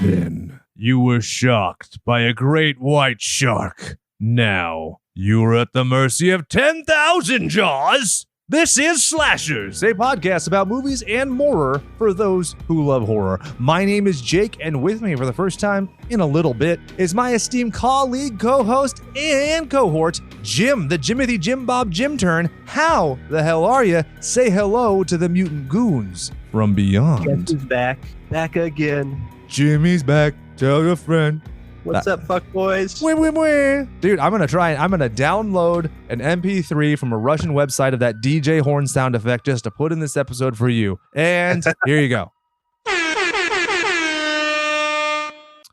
Then you were shocked by a great white shark. Now you are at the mercy of 10,000 jaws. This is Slashers, a podcast about movies and more for those who love horror. My name is Jake, and with me for the first time in a little bit is my esteemed colleague, co-host, and cohort, Jim, the Jimothy Jim Bob Jim Turn. How the hell are you? Say hello to the mutant goons from beyond. Guess who's back again. Jimmy's back. Tell your friend. What's up, fuck boys? Dude, I'm going to download an MP3 from a Russian website of that DJ horn sound effect just to put in this episode for you. And here you go.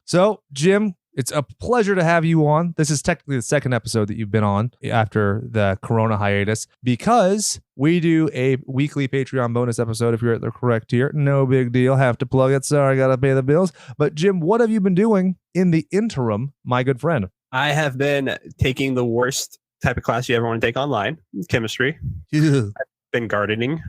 So, Jim, it's a pleasure to have you on. This is technically the second episode that you've been on after the Corona hiatus because we do a weekly Patreon bonus episode if you're at the correct tier. No big deal. Have to plug it. Sorry, got to pay the bills. But Jim, what have you been doing in the interim, my good friend? I have been taking the worst type of class you ever want to take online, chemistry. Yeah. I've been gardening.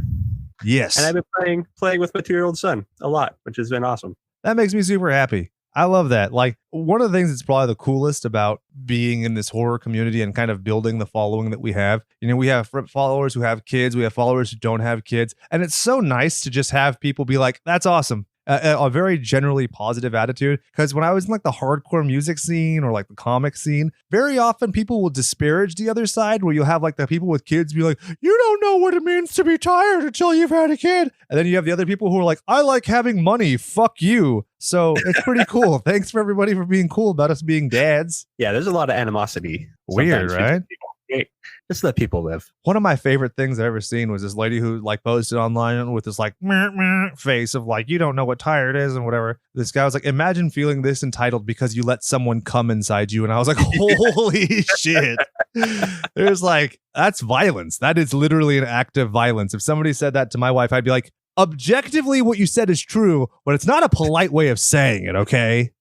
Yes. And I've been playing with my 2-year-old son a lot, which has been awesome. That makes me super happy. I love that. Like, one of the things that's probably the coolest about being in this horror community and kind of building the following that we have, you know, we have followers who have kids, we have followers who don't have kids, and it's so nice to just have people be like, that's awesome. A very generally positive attitude, because when I was in like the hardcore music scene or like the comic scene, very often people will disparage the other side, where you'll have like the people with kids be like, you don't know what it means to be tired until you've had a kid, and then you have the other people who are like, I like having money, fuck you. So it's pretty cool. Thanks for everybody for being cool about us being dads. Yeah, there's a lot of animosity. Weird, right? Just let people live. One of my favorite things I've ever seen was this lady who like posted online with this like meh, meh face of like, you don't know what tired is and whatever. This guy was like, imagine feeling this entitled because you let someone come inside you. And I was like, holy shit. There's like, that's violence. That is literally an act of violence. If somebody said that to my wife, I'd be like, objectively what you said is true, but it's not a polite way of saying it, okay?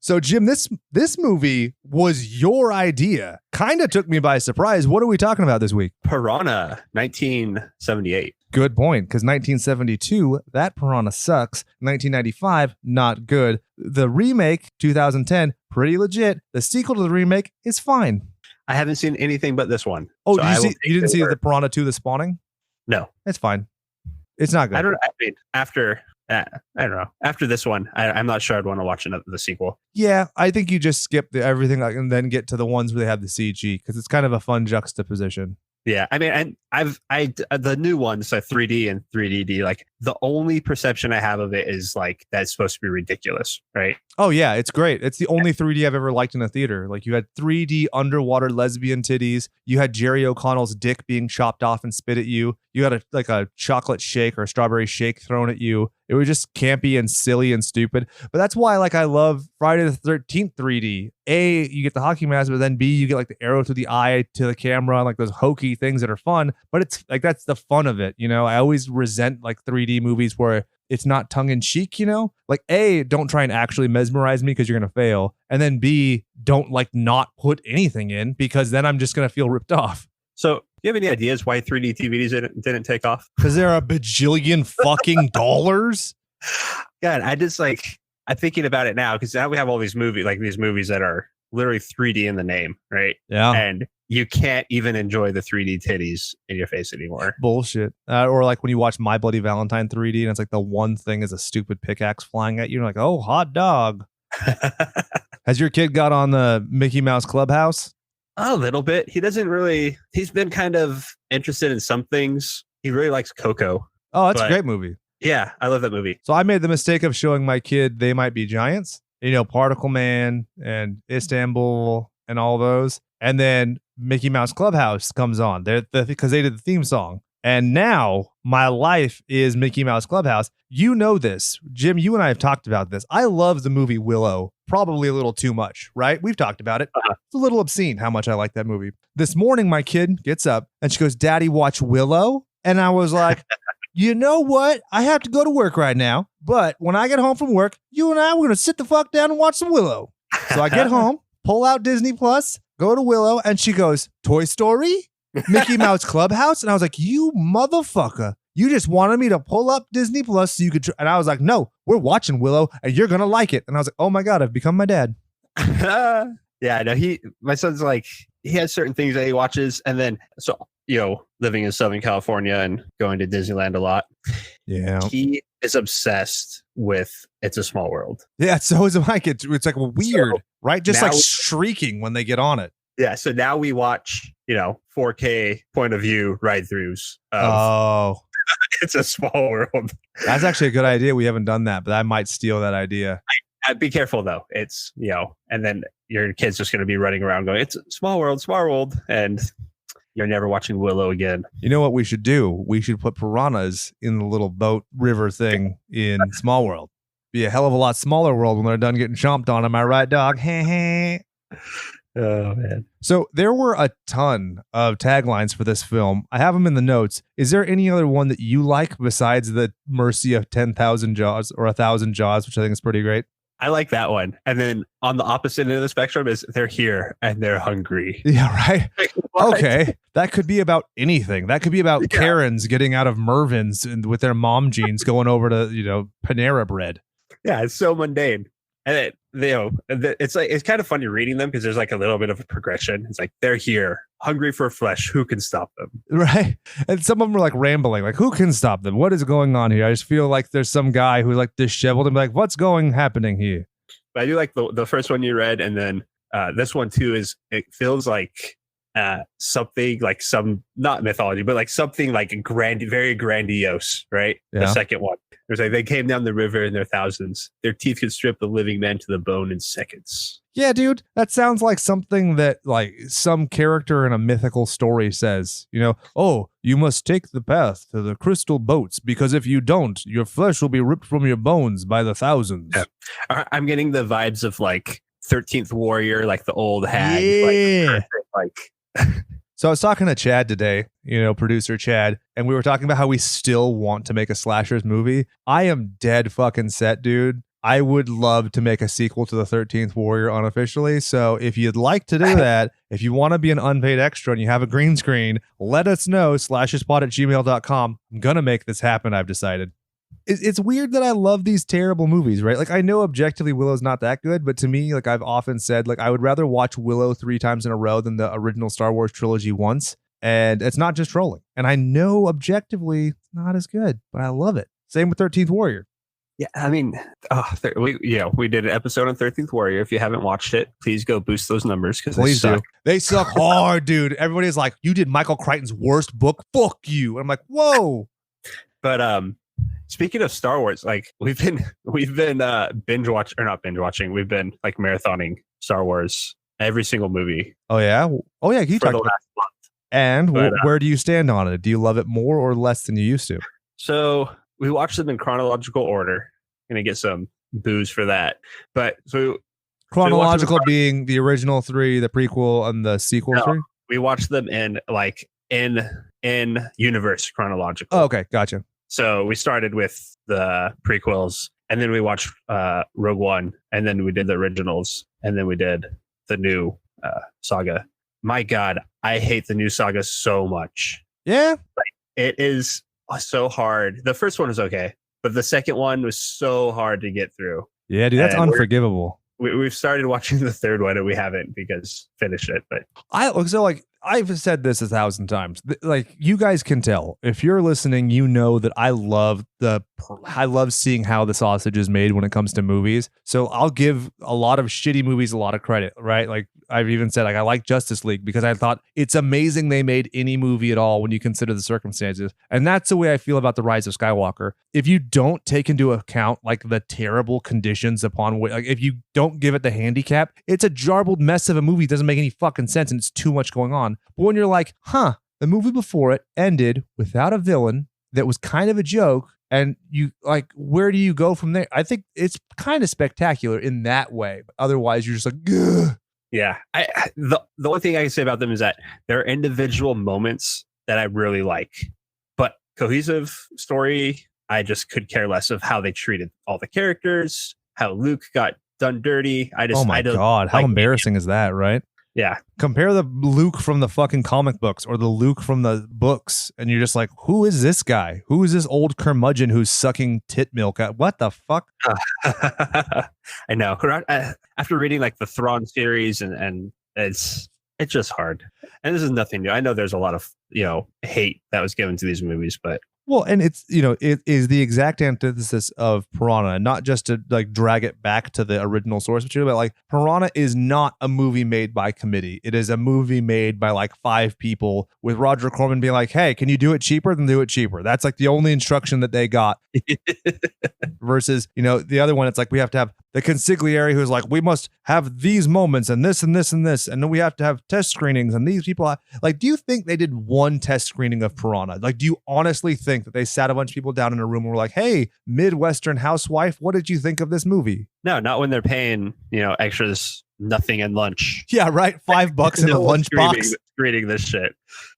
So, Jim, this movie was your idea. Kind of took me by surprise. What are we talking about this week? Piranha, 1978. Good point, because 1972, that Piranha sucks. 1995, not good. The remake, 2010, pretty legit. The sequel to the remake is fine. I haven't seen anything but this one. Oh, so you didn't see the Piranha 2, The Spawning? No. It's fine. It's not good. I mean, after... I don't know. After this one, I'm not sure I'd want to watch the sequel. Yeah, I think you just skip everything and then get to the ones where they have the CG because it's kind of a fun juxtaposition. Yeah, I mean, and the new ones, so 3D and 3D, like the only perception I have of it is like that's supposed to be ridiculous, right? Oh yeah, it's great. It's the only 3D I've ever liked in a theater. Like you had 3D underwater lesbian titties. You had Jerry O'Connell's dick being chopped off and spit at you. You had a chocolate shake or a strawberry shake thrown at you. It was just campy and silly and stupid. But that's why I love Friday the 13th 3D. A, you get the hockey mask, but then B, you get like the arrow to the eye to the camera and like those hokey things that are fun. But it's like that's the fun of it, you know? I always resent like 3D movies where it's not tongue in cheek, you know? Like A, don't try and actually mesmerize me because you're going to fail. And then B, don't like not put anything in because then I'm just going to feel ripped off. So, do you have any ideas why 3D TVs didn't take off? Because there are a bajillion fucking dollars. God, I'm thinking about it now because now we have all these movies that are literally 3D in the name, right? Yeah. And you can't even enjoy the 3D titties in your face anymore. Bullshit. Or like when you watch My Bloody Valentine 3D and it's like the one thing is a stupid pickaxe flying at you. You're like, oh, hot dog. Has your kid got on the Mickey Mouse Clubhouse? A little bit. He's been kind of interested in some things. He really likes Coco. Oh, that's a great movie. Yeah, I love that movie. So I made the mistake of showing my kid They Might Be Giants, you know, Particle Man and Istanbul and all those. And then Mickey Mouse Clubhouse comes on because they did the theme song. And now my life is Mickey Mouse Clubhouse. You know this. Jim, you and I have talked about this. I love the movie Willow. Probably a little too much, right? We've talked about it. Uh-huh. It's a little obscene how much I like that movie. This morning, my kid gets up and she goes, Daddy, watch Willow. And I was like, you know what? I have to go to work right now. But when I get home from work, you and I, we're going to sit the fuck down and watch some Willow. So I get home, pull out Disney Plus, go to Willow, and she goes, Toy Story? Mickey Mouse Clubhouse? And I was like, you motherfucker. You just wanted me to pull up Disney Plus so you could. And I was like, no, we're watching Willow and you're going to like it. And I was like, oh my God, I've become my dad. Yeah, no, my son's like, he has certain things that he watches. And then, living in Southern California and going to Disneyland a lot. Yeah. He is obsessed with It's a Small World. Yeah, so is Mike. It's like weird, right? Just like shrieking when they get on it. Yeah, so now we watch, 4K point of view ride-throughs. It's a Small World. That's actually a good idea. We haven't done that, but I might steal that idea. I'd be careful though. It's, and then your kid's just going to be running around going, it's Small World. And you're never watching Willow again. You know what we should do? We should put piranhas in the little boat river thing in Small World. Be a hell of a lot smaller world when they're done getting chomped on. Am I right, dog? Oh, man. So there were a ton of taglines for this film. I have them in the notes. Is there any other one that you like besides the mercy of 10,000 jaws or 1,000 jaws, which I think is pretty great? I like that one. And then on the opposite end of the spectrum is they're here and they're hungry. Yeah, right. Okay. That could be about anything. That could be about Karens getting out of Mervin's and with their mom jeans going over to, Panera Bread. Yeah, it's so mundane. And it's kind of funny reading them because there's like a little bit of a progression. It's like they're here, hungry for flesh. Who can stop them? Right. And some of them are like rambling, like who can stop them? What is going on here? I just feel like there's some guy who's like disheveled and be like, what's happening here? But I do like the first one you read, and then this one too it feels like something like some not mythology, but like something like very grandiose, right? Yeah. The second one. It was like they came down the river in their thousands. Their teeth could strip a living man to the bone in seconds. Yeah, dude, that sounds like something that like some character in a mythical story says, oh, you must take the path to the crystal boats because if you don't, your flesh will be ripped from your bones by the thousands. Yeah. I'm getting the vibes of like 13th Warrior, like the old hag. Yeah. So I was talking to Chad today, producer Chad, and we were talking about how we still want to make a slashers movie. I am dead fucking set, dude. I would love to make a sequel to the 13th Warrior unofficially. So if you'd like to do that, if you want to be an unpaid extra and you have a green screen, let us know, slasherspot@gmail.com. I'm going to make this happen, I've decided. It's weird that I love these terrible movies, right? Like I know objectively Willow's not that good, but to me, like I've often said, like I would rather watch Willow 3 times in a row than the original Star Wars trilogy once. And it's not just trolling. And I know objectively it's not as good, but I love it. Same with 13th Warrior. Yeah, I mean, we did an episode on 13th Warrior. If you haven't watched it, please go boost those numbers because they suck. They suck hard, dude. Everybody's like, you did Michael Crichton's worst book. Fuck you. And I'm like, whoa. But speaking of Star Wars, like we've been We've been like marathoning Star Wars every single movie. Oh yeah. Can you talk about last month? And where do you stand on it? Do you love it more or less than you used to? So we watched them in chronological order. Gonna get some booze for that. But chronological being the original 3, the prequel, and the sequel 3. We watched them in universe chronological. Oh, okay, gotcha. So we started with the prequels, and then we watched Rogue One, and then we did the originals, and then we did the new saga. My God, I hate the new saga so much. Yeah? Like, it is so hard. The first one was okay, but the second one was so hard to get through. Yeah, dude, that's unforgivable. We've started watching the third one, and we haven't finished it. But I've said this 1,000 times. Like you guys can tell if you're listening, that I love seeing how the sausage is made when it comes to movies. So I'll give a lot of shitty movies a lot of credit, right? Like I've even said, like I like Justice League because I thought it's amazing they made any movie at all when you consider the circumstances. And that's the way I feel about The Rise of Skywalker. If you don't take into account like the terrible conditions upon which, like if you don't give it the handicap, it's a jarbled mess of a movie. It doesn't make any fucking sense and it's too much going on. But when you're like, the movie before it ended without a villain that was kind of a joke, and you like, where do you go from there? I think it's kind of spectacular in that way. But otherwise, you're just like, ugh. Yeah. The only thing I can say about them is that there are individual moments that I really like, but cohesive story, I just could care less of how they treated all the characters, how Luke got done dirty. Oh my God, how embarrassing is that, right? Yeah. Compare the Luke from the fucking comic books or the Luke from the books, and you're just like, who is this guy? Who is this old curmudgeon who's sucking tit milk? What the fuck? I know. After reading like the Thrawn series, and it's just hard. And this is nothing new. I know there's a lot of hate that was given to these movies, but. Well, and it's, it is the exact antithesis of Piranha, not just to like drag it back to the original source material, but like Piranha is not a movie made by committee. It is a movie made by like 5 people with Roger Corman being like, hey, can you do it cheaper? Then do it cheaper. That's like the only instruction that they got. Versus, the other one, it's like we have to have the consigliere who's like, we must have these moments and this and this and this. And then we have to have test screenings. And these people, like, do you think they did one test screening of Piranha? Like, do you honestly think that they sat a bunch of people down in a room and were like, hey, Midwestern housewife, what did you think of this movie? No, not when they're paying, extras nothing in lunch. Yeah, right. $5 in a lunch box. Reading this shit.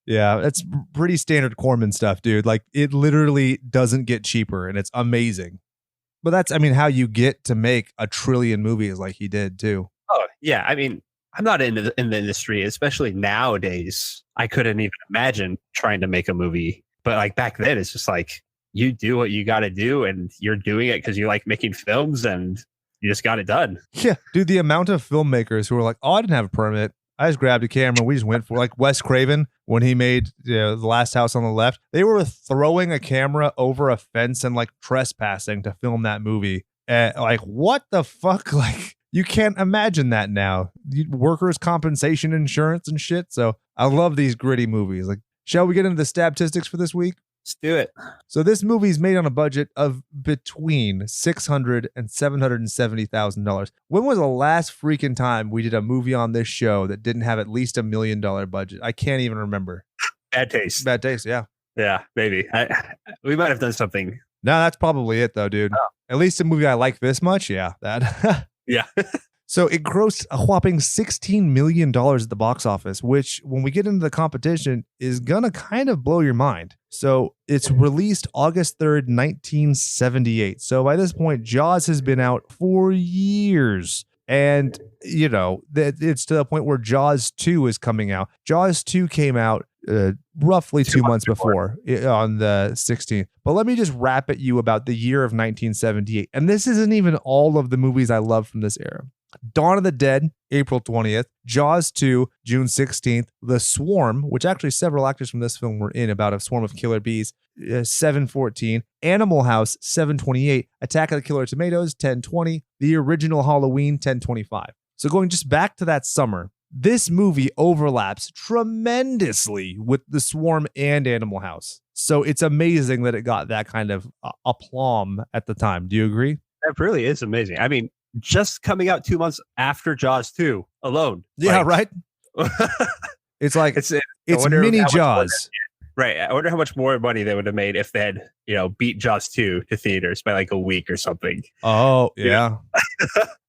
Yeah, it's pretty standard Corman stuff, dude. Like, it literally doesn't get cheaper, and it's amazing. But that's, how you get to make a trillion movies like he did too. Oh yeah, I'm not in the industry, especially nowadays. I couldn't even imagine trying to make a movie. But like back then, it's just like you do what you got to do, and you're doing it because you like making films, and you just got it done. Yeah, dude, the amount of filmmakers who are like, "Oh, I didn't have a permit. I just grabbed a camera. We just went for like Wes Craven when he made The Last House on the Left. They were throwing a camera over a fence and like trespassing to film that movie. Like, what the fuck? Like, you can't imagine that now. Workers' compensation insurance and shit. So I love these gritty movies. Like, shall we get into the statistics for this week? Let's do it. So this movie's made on a budget of between $600,000 and $770,000. When was the last freaking time we did a movie on this show that didn't have at least $1 million budget? I can't even remember. Bad taste. Bad taste, yeah. Yeah, maybe. We might have done something. No, that's probably it though, dude. Oh. At least a movie I like this much, yeah. That. Yeah. So it grossed a whopping $16 million at the box office, which when we get into the competition is going to kind of blow your mind. So it's released August 3rd, 1978. So by this point, Jaws has been out for years. And, it's to the point where Jaws 2 is coming out. Jaws 2 came out roughly 2 months before on the 16th. But let me just rap at you about the year of 1978. And this isn't even all of the movies I love from this era. Dawn of the Dead, April 20th, Jaws 2, June 16th, The Swarm, which actually several actors from this film were in, about a swarm of killer bees, 7/14, Animal House, 7/28, Attack of the Killer Tomatoes, 10/20, the original Halloween, 10/25. So going just back to that summer, this movie overlaps tremendously with The Swarm and Animal House. So it's amazing that it got that kind of aplomb at the time. Do you agree? That really is amazing. Just coming out 2 months after Jaws 2 alone. Yeah, right? It's like, it's mini Jaws. Right. I wonder how much more money they would have made if they had, beat Jaws 2 to theaters by like a week or something. Oh, yeah.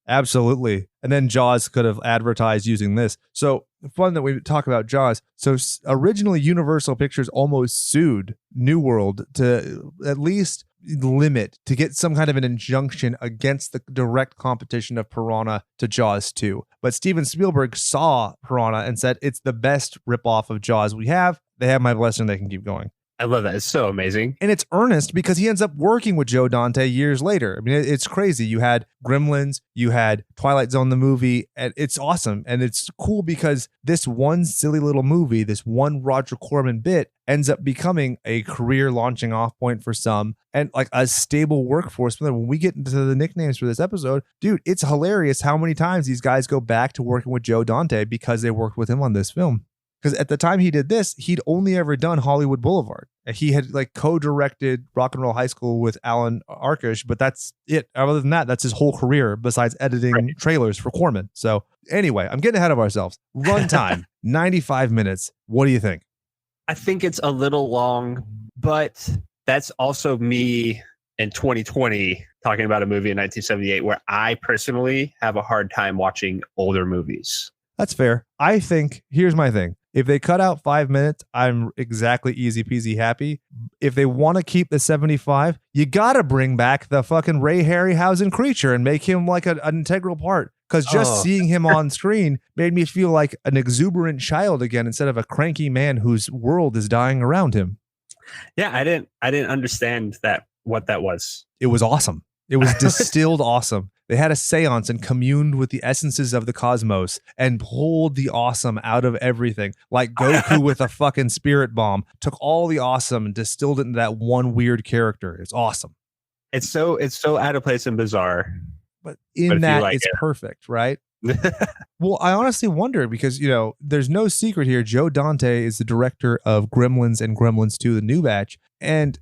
Absolutely. And then Jaws could have advertised using this. So fun that we talk about Jaws. So originally Universal Pictures almost sued New World to at least limit, to get some kind of an injunction against the direct competition of Piranha to Jaws 2. But Steven Spielberg saw Piranha and said, it's the best ripoff of Jaws we have. They have my blessing. They can keep going. I love that. It's so amazing. And it's earnest because he ends up working with Joe Dante years later. It's crazy. You had Gremlins, you had Twilight Zone, the movie, and it's awesome. And it's cool because this one silly little movie, this one Roger Corman bit, ends up becoming a career launching off point for some and like a stable workforce. When we get into the nicknames for this episode, dude, it's hilarious how many times these guys go back to working with Joe Dante because they worked with him on this film. Because at the time he did this, he'd only ever done Hollywood Boulevard. He had like co-directed Rock and Roll High School with Alan Arkush, but that's it. Other than that, that's his whole career besides editing trailers for Corman. So anyway, I'm getting ahead of ourselves. Runtime, 95 minutes. What do you think? I think it's a little long, but that's also me in 2020 talking about a movie in 1978 where I personally have a hard time watching older movies. That's fair. I think, here's my thing. If they cut out 5 minutes, I'm exactly easy peasy happy. If they want to keep the 75, you got to bring back the fucking Ray Harryhausen creature and make him like an integral part. because just seeing him on screen made me feel like an exuberant child again instead of a cranky man whose world is dying around him. Yeah, I didn't understand what that was. It was awesome. It was distilled awesome. They had a seance and communed with the essences of the cosmos and pulled the awesome out of everything. Like Goku with a fucking spirit bomb took all the awesome and distilled it into that one weird character. It's awesome. It's so out of place and bizarre. But it's perfect, right? Well, I honestly wonder because, there's no secret here. Joe Dante is the director of Gremlins and Gremlins 2, the new batch. And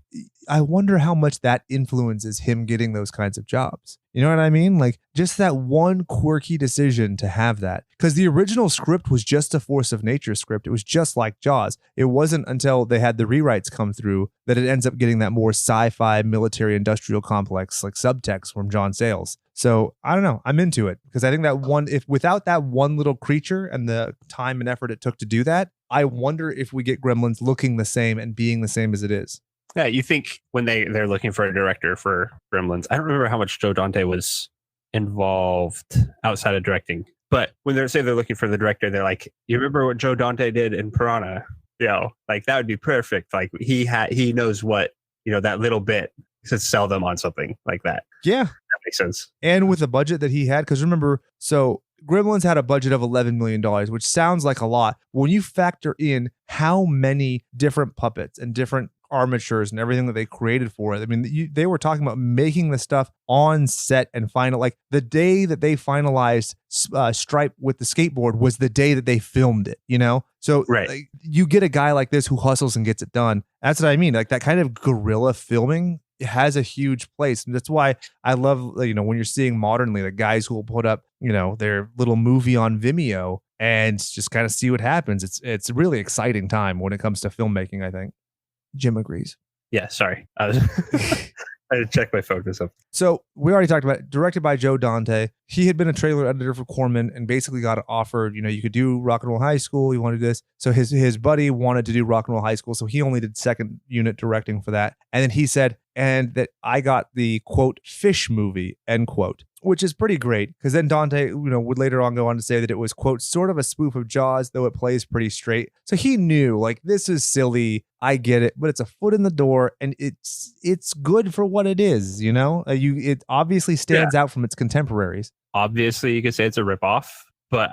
I wonder how much that influences him getting those kinds of jobs. You know what I mean? Like just that one quirky decision to have that. Because the original script was just a force of nature script. It was just like Jaws. It wasn't until they had the rewrites come through that it ends up getting that more sci-fi military industrial complex like subtext from John Sayles. So I don't know. I'm into it because I think that if without that one little creature and the time and effort it took to do that, I wonder if we get Gremlins looking the same and being the same as it is. Yeah, you think when they're looking for a director for Gremlins, I don't remember how much Joe Dante was involved outside of directing, but when they're looking for the director, they're like, you remember what Joe Dante did in Piranha? Like that would be perfect. Like he knows what, that little bit to sell them on something like that. Yeah. That makes sense. And with the budget that he had, because remember, so Gremlins had a budget of $11 million, which sounds like a lot. When you factor in how many different puppets and different armatures and everything that they created for it. I mean, they were talking about making the stuff on set and final. Like the day that they finalized Stripe with the skateboard was the day that they filmed it. So right. Like, you get a guy like this who hustles and gets it done. That's what I mean. Like that kind of guerrilla filming has a huge place, and that's why I love when you're seeing modernly the guys who will put up their little movie on Vimeo and just kind of see what happens. It's a really exciting time when it comes to filmmaking, I think. Jim agrees. Yeah, sorry. I had to check my phone for something. So we already talked about it. Directed by Joe Dante. He had been a trailer editor for Corman and basically got offered, you could do Rock and Roll High School. You want to do this. So his buddy wanted to do Rock and Roll High School. So he only did second unit directing for that. And then he said, and that I got the quote fish movie, end quote, which is pretty great because then Dante, would later on go on to say that it was quote sort of a spoof of Jaws, though it plays pretty straight. So he knew like this is silly. I get it, but it's a foot in the door and it's good for what it is. It obviously stands out from its contemporaries. Obviously, you could say it's a ripoff, but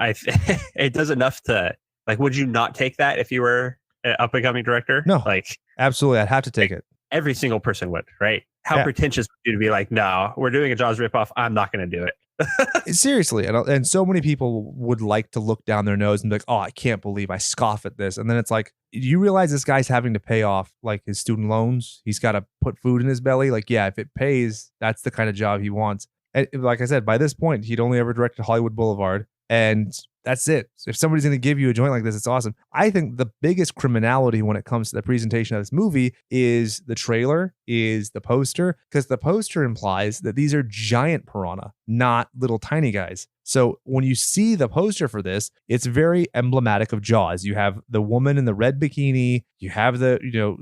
it does enough to like. Would you not take that if you were an up and coming director? No, like absolutely, I'd have to take it. Every single person would, right? How pretentious would you to be like, no, we're doing a Jaws ripoff. I'm not going to do it. Seriously. And so many people would like to look down their nose and be like, oh, I can't believe I scoff at this. And then it's like, you realize this guy's having to pay off like his student loans. He's got to put food in his belly. Like, yeah, if it pays, that's the kind of job he wants. And like I said, by this point, he'd only ever directed Hollywood Boulevard. And that's it. If somebody's going to give you a joint like this, it's awesome. I think the biggest criminality when it comes to the presentation of this movie is the trailer, is the poster, because the poster implies that these are giant piranha, not little tiny guys. So when you see the poster for this, it's very emblematic of Jaws. You have the woman in the red bikini, you have the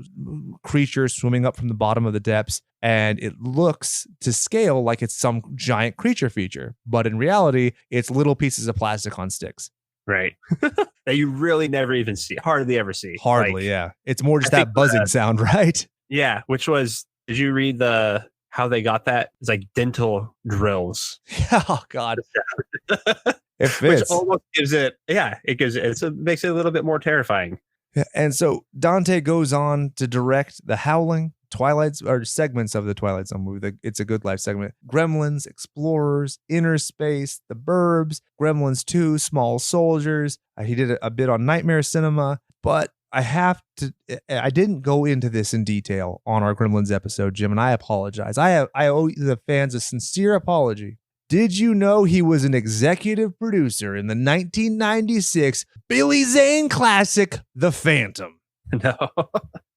creature swimming up from the bottom of the depths, and it looks to scale like it's some giant creature feature. But in reality, it's little pieces of plastic on sticks. Right. That you really never even see, hardly ever see. Hardly, yeah. It's more just that buzzing sound, right? Yeah, which was, did you read how they got that? It's like dental drills. Oh, God. It fits. Which almost gives it, it makes it a little bit more terrifying. Yeah, and so Dante goes on to direct The Howling, Twilight's or segments of the Twilight Zone movie. It's a Good Life segment. Gremlins, Explorers, Inner Space, The Burbs, Gremlins 2, Small Soldiers. He did a bit on Nightmare Cinema, but I didn't go into this in detail on our Gremlins episode, Jim, and I apologize. I owe the fans a sincere apology. Did you know he was an executive producer in the 1996 Billy Zane classic, The Phantom? No.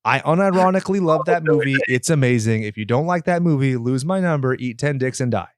I unironically love that movie. It's amazing. If you don't like that movie, lose my number, eat 10 dicks and die.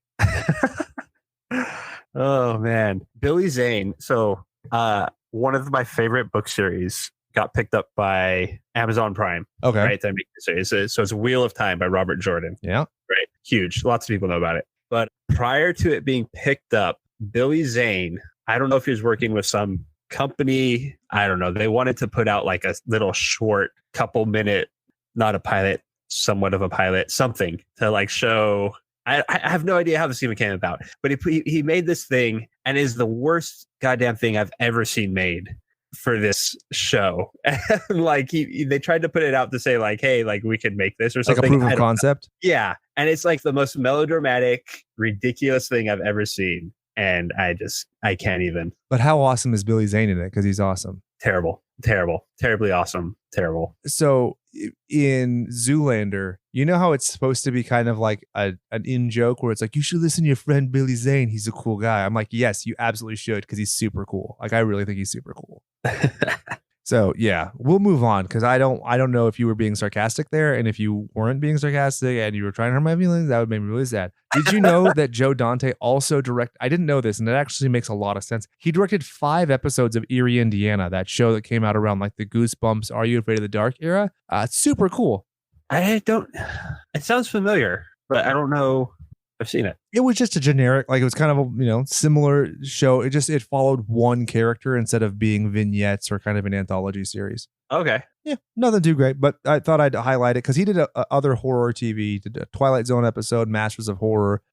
Oh, man. Billy Zane. So one of my favorite book series got picked up by Amazon Prime. Okay. Right. So it's Wheel of Time by Robert Jordan. Yeah. Right. Huge. Lots of people know about it. But prior to it being picked up, Billy Zane, I don't know if he was working with some company. I don't know. They wanted to put out like a little short couple minute, not a pilot, somewhat of a pilot, something to like show. I have no idea how this even came about, but he made this thing and is the worst goddamn thing I've ever seen made for this show. Like they tried to put it out to say like, hey, like we could make this or something. Like a proof of concept. Yeah. And it's like the most melodramatic, ridiculous thing I've ever seen. And I can't even. But how awesome is Billy Zane in it? Because he's awesome. Terribly awesome. Terrible. So in Zoolander, you know how it's supposed to be kind of like an in joke where it's like, you should listen to your friend Billy Zane. He's a cool guy. I'm like, yes, you absolutely should, because he's super cool. Like, I really think he's super cool. So yeah, we'll move on, because I don't know if you were being sarcastic there, and if you weren't being sarcastic and you were trying to hurt my feelings, that would make me really sad. Did you know that Joe Dante also I didn't know this, and it actually makes a lot of sense. He directed 5 episodes of Erie, Indiana, that show that came out around like the Goosebumps, Are You Afraid of the Dark era. It's super cool. It sounds familiar, but I don't know. I've seen it. It was just a generic, like it was kind of a, similar show. It followed one character instead of being vignettes or kind of an anthology series. Okay. Yeah, nothing too great, but I thought I'd highlight it because he did other horror TV, did a Twilight Zone episode, Masters of Horror,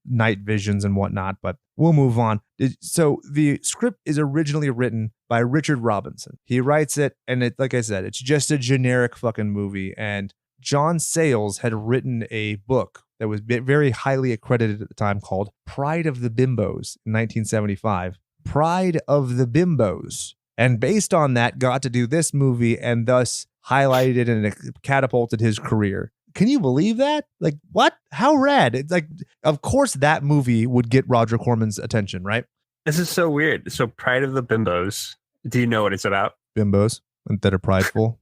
Night Visions and whatnot, but we'll move on. So the script is originally written by Richard Robinson. He writes it, and like I said, it's just a generic fucking movie, and John Sayles had written a book that was very highly accredited at the time called Pride of the Bimbos in 1975. Pride of the Bimbos. And based on that, got to do this movie and thus highlighted and catapulted his career. Can you believe that? Like, what? How rad. It's like, of course that movie would get Roger Corman's attention, right? This is so weird. So Pride of the Bimbos. Do you know what it's about? Bimbos that are prideful.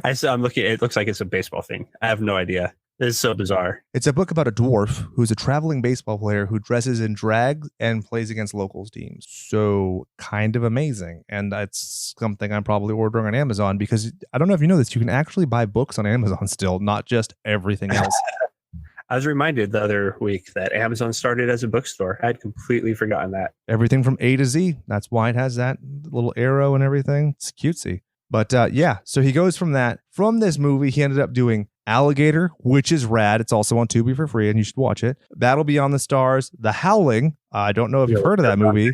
I'm looking. It looks like it's a baseball thing. I have no idea. It's so bizarre. It's a book about a dwarf who's a traveling baseball player who dresses in drag and plays against locals teams. So kind of amazing. And that's something I'm probably ordering on Amazon, because I don't know if you know this, you can actually buy books on Amazon still, not just everything else. I was reminded the other week that Amazon started as a bookstore. I had completely forgotten that. Everything from A to Z. That's why it has that little arrow and everything. It's cutesy. But yeah, so he goes from that. From this movie, he ended up doing Alligator, which is rad. It's also on Tubi for free, and you should watch it. That'll Be on the Stars. The Howling. I don't know if you've heard of that movie.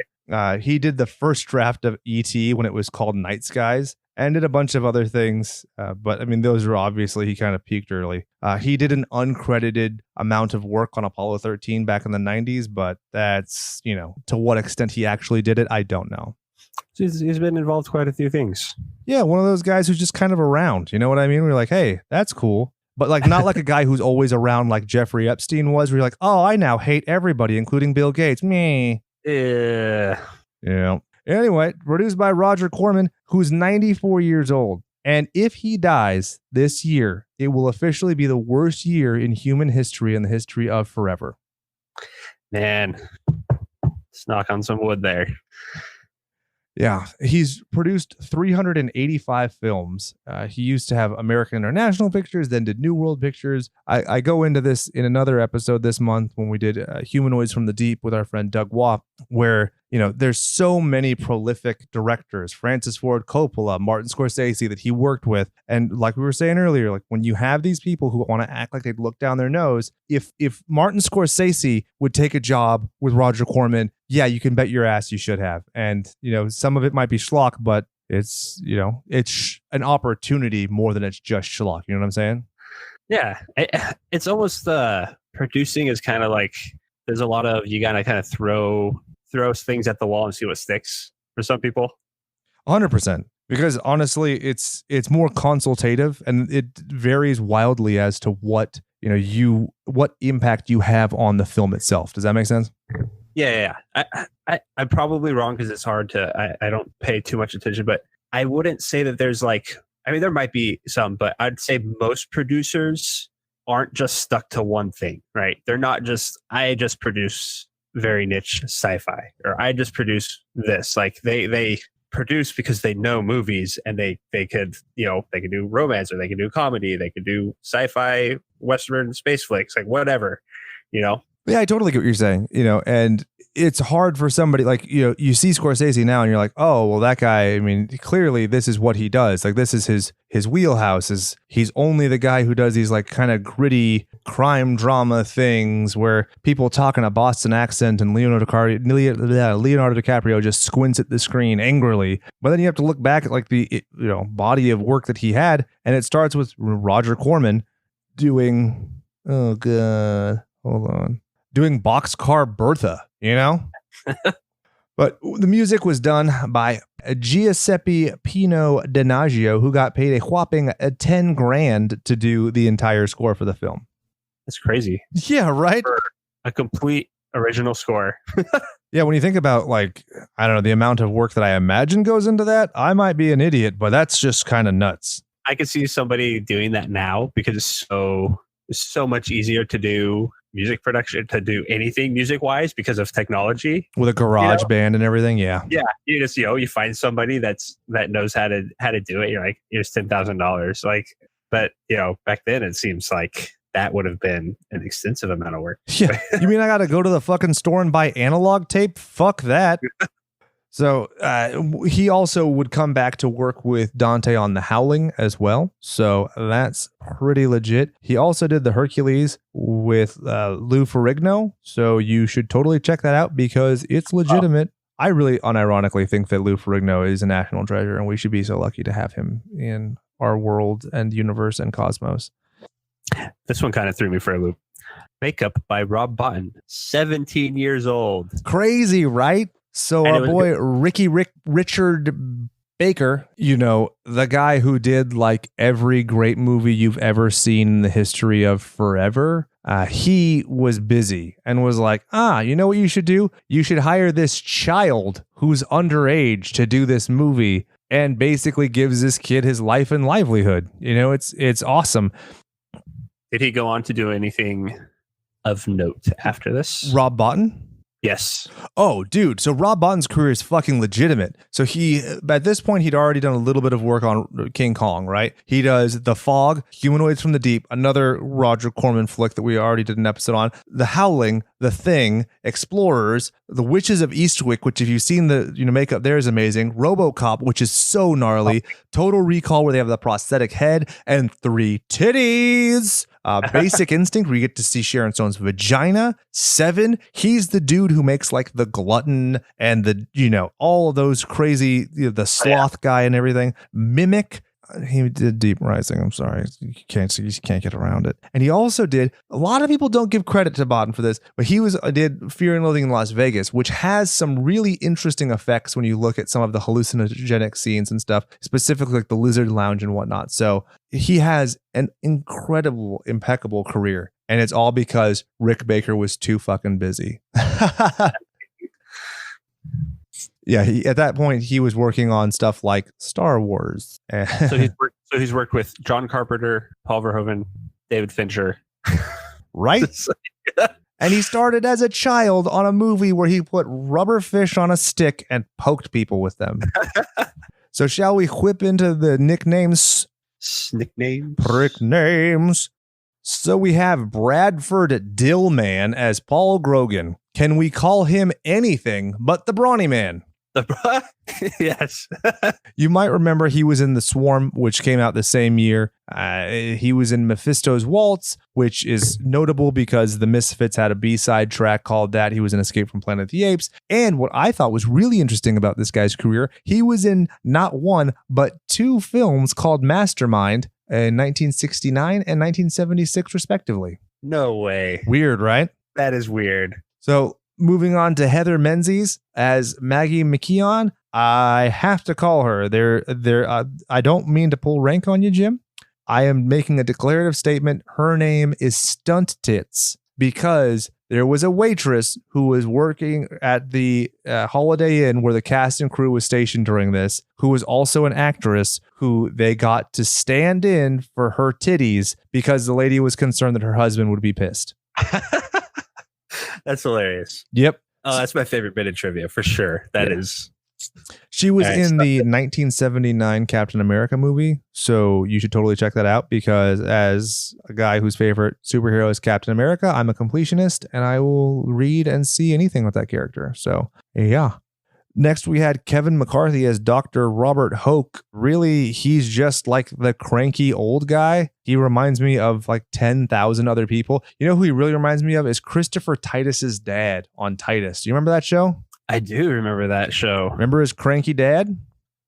He did the first draft of E.T. when it was called Night Skies, and did a bunch of other things. But I mean, those are obviously, he kind of peaked early. He did an uncredited amount of work on Apollo 13 back in the 90s, but that's, to what extent he actually did it, I don't know. He's been involved quite a few things. Yeah, one of those guys who's just kind of around. You know what I mean? We're like, hey, that's cool. But like, not like a guy who's always around like Jeffrey Epstein was, where you're like, oh, I now hate everybody, including Bill Gates. Me. Yeah. Anyway, produced by Roger Corman, who's 94 years old. And if he dies this year, it will officially be the worst year in human history and the history of forever. Man, let's knock on some wood there. Yeah, he's produced 385 films. He used to have American International Pictures, then did New World Pictures. I go into this in another episode this month when we did Humanoids from the Deep with our friend Doug Waugh, where, there's so many prolific directors, Francis Ford Coppola, Martin Scorsese, that he worked with. And like we were saying earlier, like when you have these people who want to act like they'd look down their nose, if Martin Scorsese would take a job with Roger Corman, yeah, you can bet your ass you should have. And, some of it might be schlock, but it's, it's an opportunity more than it's just schlock. You know what I'm saying? Yeah. It's almost producing is kind of like, there's a lot of, you gotta kind of throw things at the wall and see what sticks for some people. 100%. Because honestly, it's more consultative, and it varies wildly as to what, what impact you have on the film itself. Does that make sense? Yeah. I'm probably wrong because it's hard to, I don't pay too much attention, but I wouldn't say that there's there might be some, but I'd say most producers aren't just stuck to one thing, right? They're not just, I just produce very niche sci-fi, or I just produce this. Like they produce because they know movies, and they could, they could do romance, or they could do comedy, they could do sci-fi, Western space flicks, like whatever, Yeah, I totally get what you're saying, and it's hard for somebody like, you see Scorsese now and you're like, oh, well, that guy, I mean, clearly this is what he does. Like, this is his wheelhouse. He's only the guy who does these like kind of gritty crime drama things where people talk in a Boston accent and Leonardo DiCaprio just squints at the screen angrily. But then you have to look back at like the body of work that he had, and it starts with Roger Corman doing, oh god, hold on, doing Boxcar Bertha, But the music was done by Giuseppe Pino Donaggio, who got paid a whopping $10,000 to do the entire score for the film. That's crazy. Yeah, right? For a complete original score. Yeah, when you think about, like, I don't know, the amount of work that I imagine goes into that, I might be an idiot, but that's just kind of nuts. I could see somebody doing that now because it's so much easier to do music production, to do anything music wise because of technology with a garage band and everything. Yeah you just you find somebody that knows how to do it. You're like, here's $10,000. Like, but back then it seems like that would have been an extensive amount of work. Yeah, you mean I gotta go to the fucking store and buy analog tape? Fuck that. So he also would come back to work with Dante on The Howling as well. So that's pretty legit. He also did the Hercules with Lou Ferrigno. So you should totally check that out because it's legitimate. I really unironically think that Lou Ferrigno is a national treasure, and we should be so lucky to have him in our world and universe and cosmos. This one kind of threw me for a loop. Makeup by Rob Bottin, 17 years old. Crazy, right? So our boy Richard Baker, the guy who did like every great movie you've ever seen in the history of forever, he was busy and was like, you know what you should do? You should hire this child who's underage to do this movie, and basically gives this kid his life and livelihood. It's awesome. Did he go on to do anything of note after this? Rob Bottin? Yes. Oh, dude. So Rob Bottin's career is fucking legitimate. So at this point, he'd already done a little bit of work on King Kong, right? He does The Fog, Humanoids from the Deep, another Roger Corman flick that we already did an episode on, The Howling, The Thing, Explorers, The Witches of Eastwick, which if you've seen the makeup there is amazing, RoboCop, which is so gnarly, Total Recall, where they have the prosthetic head, and 3 titties. Basic Instinct, where you get to see Sharon Stone's vagina. 7, he's the dude who makes like the Glutton and the all of those crazy, the sloth guy and everything. Mimic, he did Deep Rising. I'm sorry, you can't get around it. And he also did, a lot of people don't give credit to Bottin for this, but he did Fear and Loathing in Las Vegas, which has some really interesting effects when you look at some of the hallucinogenic scenes and stuff, specifically like the Lizard Lounge and whatnot. So he has an incredible, impeccable career, and it's all because Rick Baker was too fucking busy. Yeah, at that point, he was working on stuff like Star Wars. So he's worked with John Carpenter, Paul Verhoeven, David Fincher. Right? And he started as a child on a movie where he put rubber fish on a stick and poked people with them. So shall we whip into the nicknames? Nicknames. So we have Bradford Dillman as Paul Grogan. Can we call him anything but the Brawny Man? Yes. You might remember he was in The Swarm, which came out the same year. He was in Mephisto's Waltz, which is notable because the Misfits had a B-side track called that. He was in Escape from Planet of the Apes. And what I thought was really interesting about this guy's career, he was in not one, but 2 films called Mastermind in 1969 and 1976, respectively. No way. Weird, right? That is weird. So moving on to Heather Menzies as Maggie McKeon. I have to call her. I don't mean to pull rank on you, Jim. I am making a declarative statement. Her name is Stunt Tits because there was a waitress who was working at the Holiday Inn where the cast and crew was stationed during this, who was also an actress who they got to stand in for her titties because the lady was concerned that her husband would be pissed. That's hilarious. Yep. Oh, that's my favorite bit of trivia for sure. That is. She was in the 1979 Captain America movie, so you should totally check that out, because as a guy whose favorite superhero is Captain America, I'm a completionist and I will read and see anything with that character. So, yeah. Next, we had Kevin McCarthy as Dr. Robert Hoke. Really, he's just like the cranky old guy. He reminds me of like 10,000 other people. You know who he really reminds me of is Christopher Titus's dad on Titus. Do you remember that show? I do remember that show. Remember his cranky dad?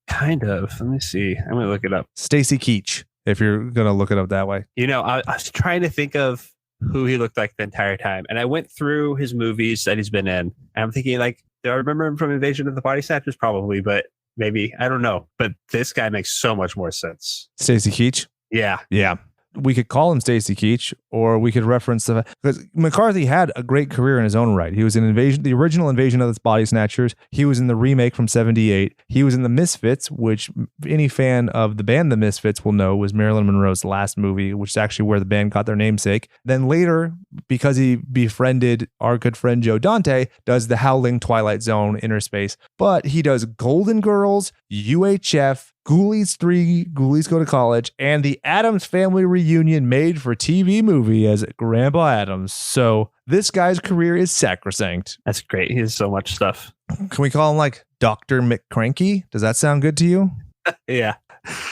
Kind of. Let me see. I'm going to look it up. Stacy Keach, if you're going to look it up that way. You know, I was trying to think of who he looked like the entire time. And I went through his movies that he's been in. And I'm thinking, like, do I remember him from Invasion of the Body Snatchers? Probably, but maybe. I don't know. But this guy makes so much more sense. Stacy Keach? Yeah. Yeah. We could call him Stacy Keach, or we could reference the, because McCarthy had a great career in his own right. He was in the original Invasion of the Body Snatchers. He was in the remake from '78. He was in the Misfits, which any fan of the band The Misfits will know was Marilyn Monroe's last movie, which is actually where the band got their namesake. Then later, because he befriended our good friend Joe Dante, does the Howling, Twilight Zone, Inner Space. But he does Golden Girls, UHF, Ghoulies 3, Ghoulies Go to College, and the Addams Family Reunion made for TV movie as Grandpa Addams. So this guy's career is sacrosanct. That's great. He has so much stuff. Can we call him like Dr. McCranky? Does that sound good to you? Yeah.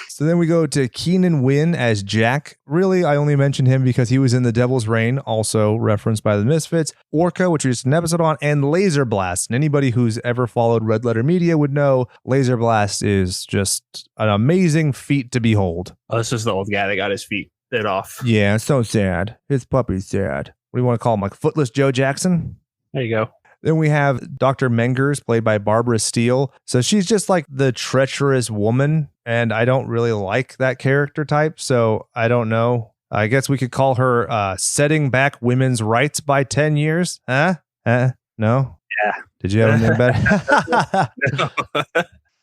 So then we go to Keenan Wynn as Jack. Really, I only mentioned him because he was in The Devil's Reign, also referenced by the Misfits, Orca, which we just an episode on, and Laser Blast. And anybody who's ever followed Red Letter Media would know Laser Blast is just an amazing feat to behold. Oh, this is the old guy that got his feet bit off. Yeah, it's so sad. His puppy's sad. What do you want to call him? Like Footless Joe Jackson? There you go. Then we have Dr. Mengers, played by Barbara Steele. So she's just like the treacherous woman, and I don't really like that character type, so I don't know. I guess we could call her setting back women's rights by 10 years. Huh? No? Yeah. Did you have anything better?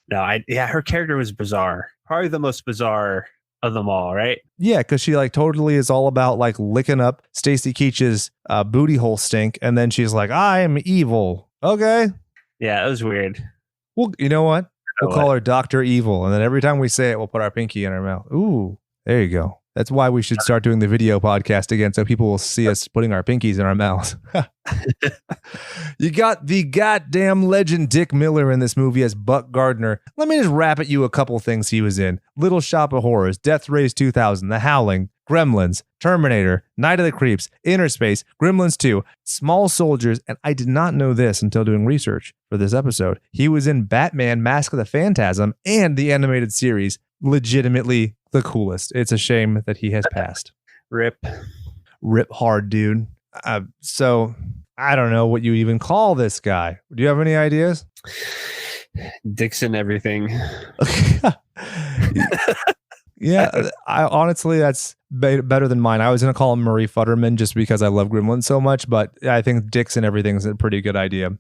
No, her character was bizarre. Probably the most bizarre of them all, right? Yeah, because she like totally is all about like licking up Stacy Keach's booty hole stink, and then she's like, I'm evil. Okay. Yeah, it was weird. Well, you know what? We'll call her Dr. Evil, and then every time we say it, we'll put our pinky in our mouth. Ooh, there you go. That's why we should start doing the video podcast again, so people will see us putting our pinkies in our mouths. You got the goddamn legend Dick Miller in this movie as Buck Gardner. Let me just rap at you a couple things he was in. Little Shop of Horrors, Death Race 2000, The Howling, Gremlins, Terminator, Night of the Creeps, Inner Space, Gremlins 2, Small Soldiers, and I did not know this until doing research for this episode. He was in Batman, Mask of the Phantasm, and the animated series. Legitimately the coolest. It's a shame that he has passed. Rip hard, dude. So I don't know what you even call this guy. Do you have any ideas? Dixon everything. Yeah, honestly, that's better than mine. I was going to call him Marie Futterman just because I love Gremlins so much, but I think Dixon everything is a pretty good idea.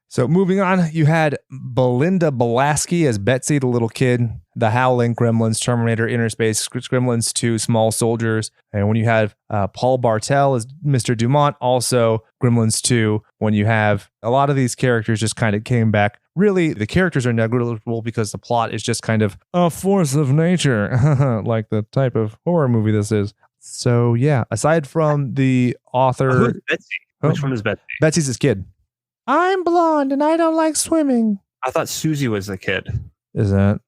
So moving on, you had Belinda Blasky as Betsy, the little kid, The Howling, Gremlins, Terminator, Inner Space, Gremlins 2, Small Soldiers. And when you have Paul Bartel as Mr. Dumont, also Gremlins 2, when you have a lot of these characters just kind of came back. Really, the characters are negligible because the plot is just kind of a force of nature, like the type of horror movie this is. So yeah, aside from the author... Who's Betsy? Which one is Betsy? Betsy's his kid. I'm blonde and I don't like swimming. I thought Susie was the kid. Is that?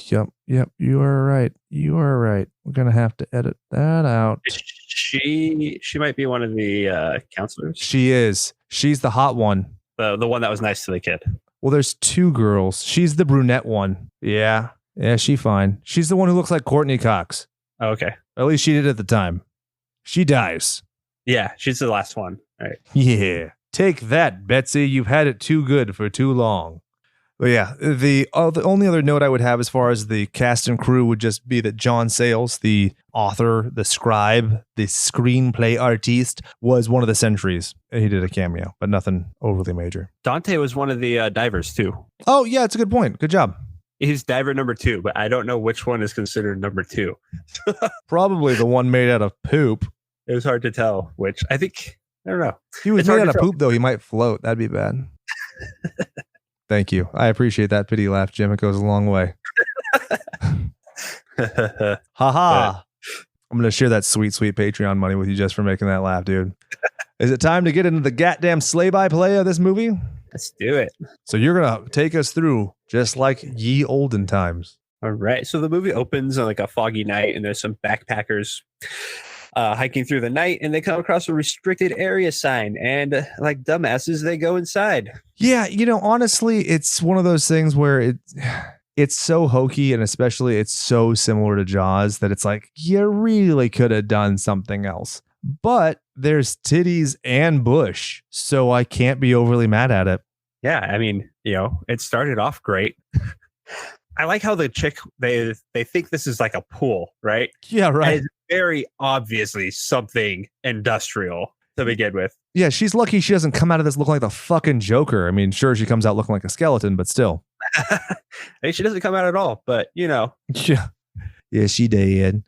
Yep. You are right. We're going to have to edit that out. She might be one of the counselors. She is. She's the hot one. The one that was nice to the kid. Well, there's two girls. She's the brunette one. Yeah, she fine. She's the one who looks like Courtney Cox. Oh, okay. At least she did at the time. She dies. Yeah, she's the last one. All right. Yeah. Take that, Betsy. You've had it too good for too long. But yeah, the only other note I would have as far as the cast and crew would just be that John Sayles, the author, the scribe, the screenplay artiste, was one of the Sentries. He did a cameo, but nothing overly major. Dante was one of the divers too. Oh, yeah, it's a good point. Good job. He's diver number 2, but I don't know which one is considered number 2. Probably the one made out of poop. It was hard to tell which. I don't know. He was made out of poop, though. He might float. That'd be bad. Thank you. I appreciate that pity laugh, Jim. It goes a long way. Ha ha. I'm going to share that sweet, sweet Patreon money with you just for making that laugh, dude. Is it time to get into the goddamn slay-by-play of this movie? Let's do it. So you're going to take us through just like ye olden times. All right. So the movie opens on like a foggy night, and there's some backpackers hiking through the night, and they come across a restricted area sign, and like dumbasses, they go inside. Yeah, honestly, it's one of those things where it's so hokey, and especially it's so similar to Jaws that it's like you really could have done something else. But there's titties and bush, so I can't be overly mad at it. Yeah, I mean, it started off great. I like how the chick, they think this is like a pool, right? Yeah, right. And it's very obviously something industrial to begin with. Yeah, she's lucky she doesn't come out of this looking like the fucking Joker. I mean, sure, she comes out looking like a skeleton, but still. I mean, she doesn't come out at all, but Yeah. Yeah, she did.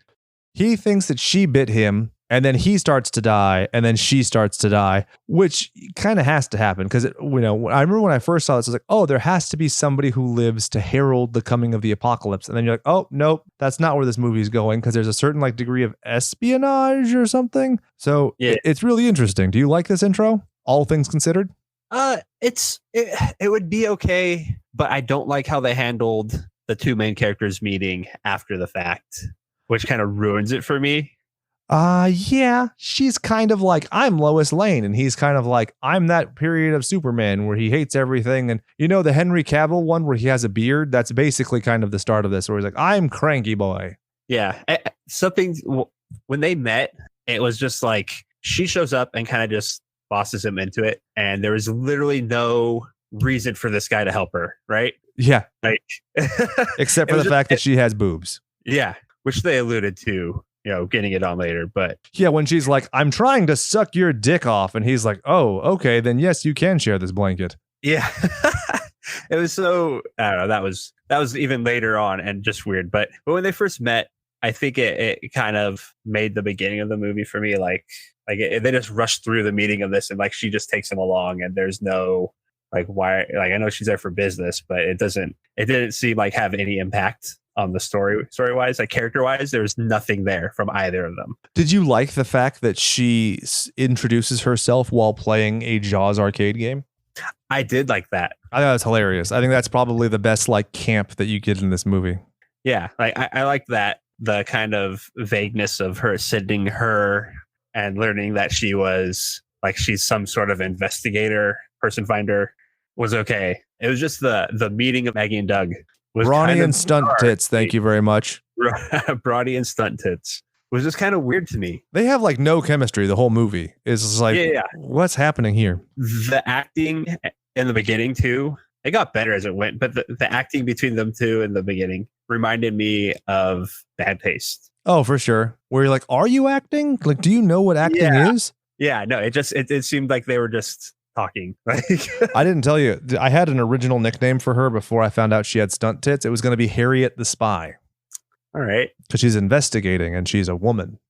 He thinks that she bit him, and then he starts to die, and then she starts to die, which kind of has to happen because, I remember when I first saw this, I was like, oh, there has to be somebody who lives to herald the coming of the apocalypse. And then you're like, oh, nope, that's not where this movie is going because there's a certain degree of espionage or something. So yeah. It's really interesting. Do you like this intro? All things considered? It would be okay, but I don't like how they handled the two main characters meeting after the fact, which kind of ruins it for me. Yeah, she's kind of like, I'm Lois Lane, and he's kind of like, I'm that period of Superman where he hates everything. And the Henry Cavill one where he has a beard, that's basically kind of the start of this, where he's like, I'm cranky boy. Yeah, when they met, it was just like, she shows up and kind of just bosses him into it, and there was literally no reason for this guy to help her, right? Yeah. Except for the fact that she has boobs. Yeah, which they alluded to. Getting it on later, but yeah, when she's like, I'm trying to suck your dick off, and he's like, oh, okay, then yes, you can share this blanket. Yeah. It was so, I don't know, that was even later on and just weird. But when they first met, I think it kind of made the beginning of the movie for me they just rushed through the meeting of this, and she just takes him along, and there's no why, I know she's there for business, but it didn't seem have any impact on the story wise, character wise. There's nothing there from either of them. Did you like the fact that she introduces herself while playing a Jaws arcade game? I did like that. I thought it was hilarious. I think that's probably the best camp that you get in this movie. Yeah, I like that, the kind of vagueness of her sending her and learning that she was she's some sort of investigator, person finder, was okay. It was just the meeting of Maggie and Doug. Brawny and stunt tits, thank you very much. Brawny and stunt tits was just kind of weird to me. They have no chemistry the whole movie. It's just what's happening here? The acting in the beginning too, it got better as it went, but the acting between them two in the beginning reminded me of Bad Taste. Oh, for sure. Where you're like, are you acting? Do you know what acting is? Yeah, no, it seemed like they were just talking. I didn't tell you. I had an original nickname for her before I found out she had stunt tits. It was going to be Harriet the Spy. All right. Because she's investigating and she's a woman.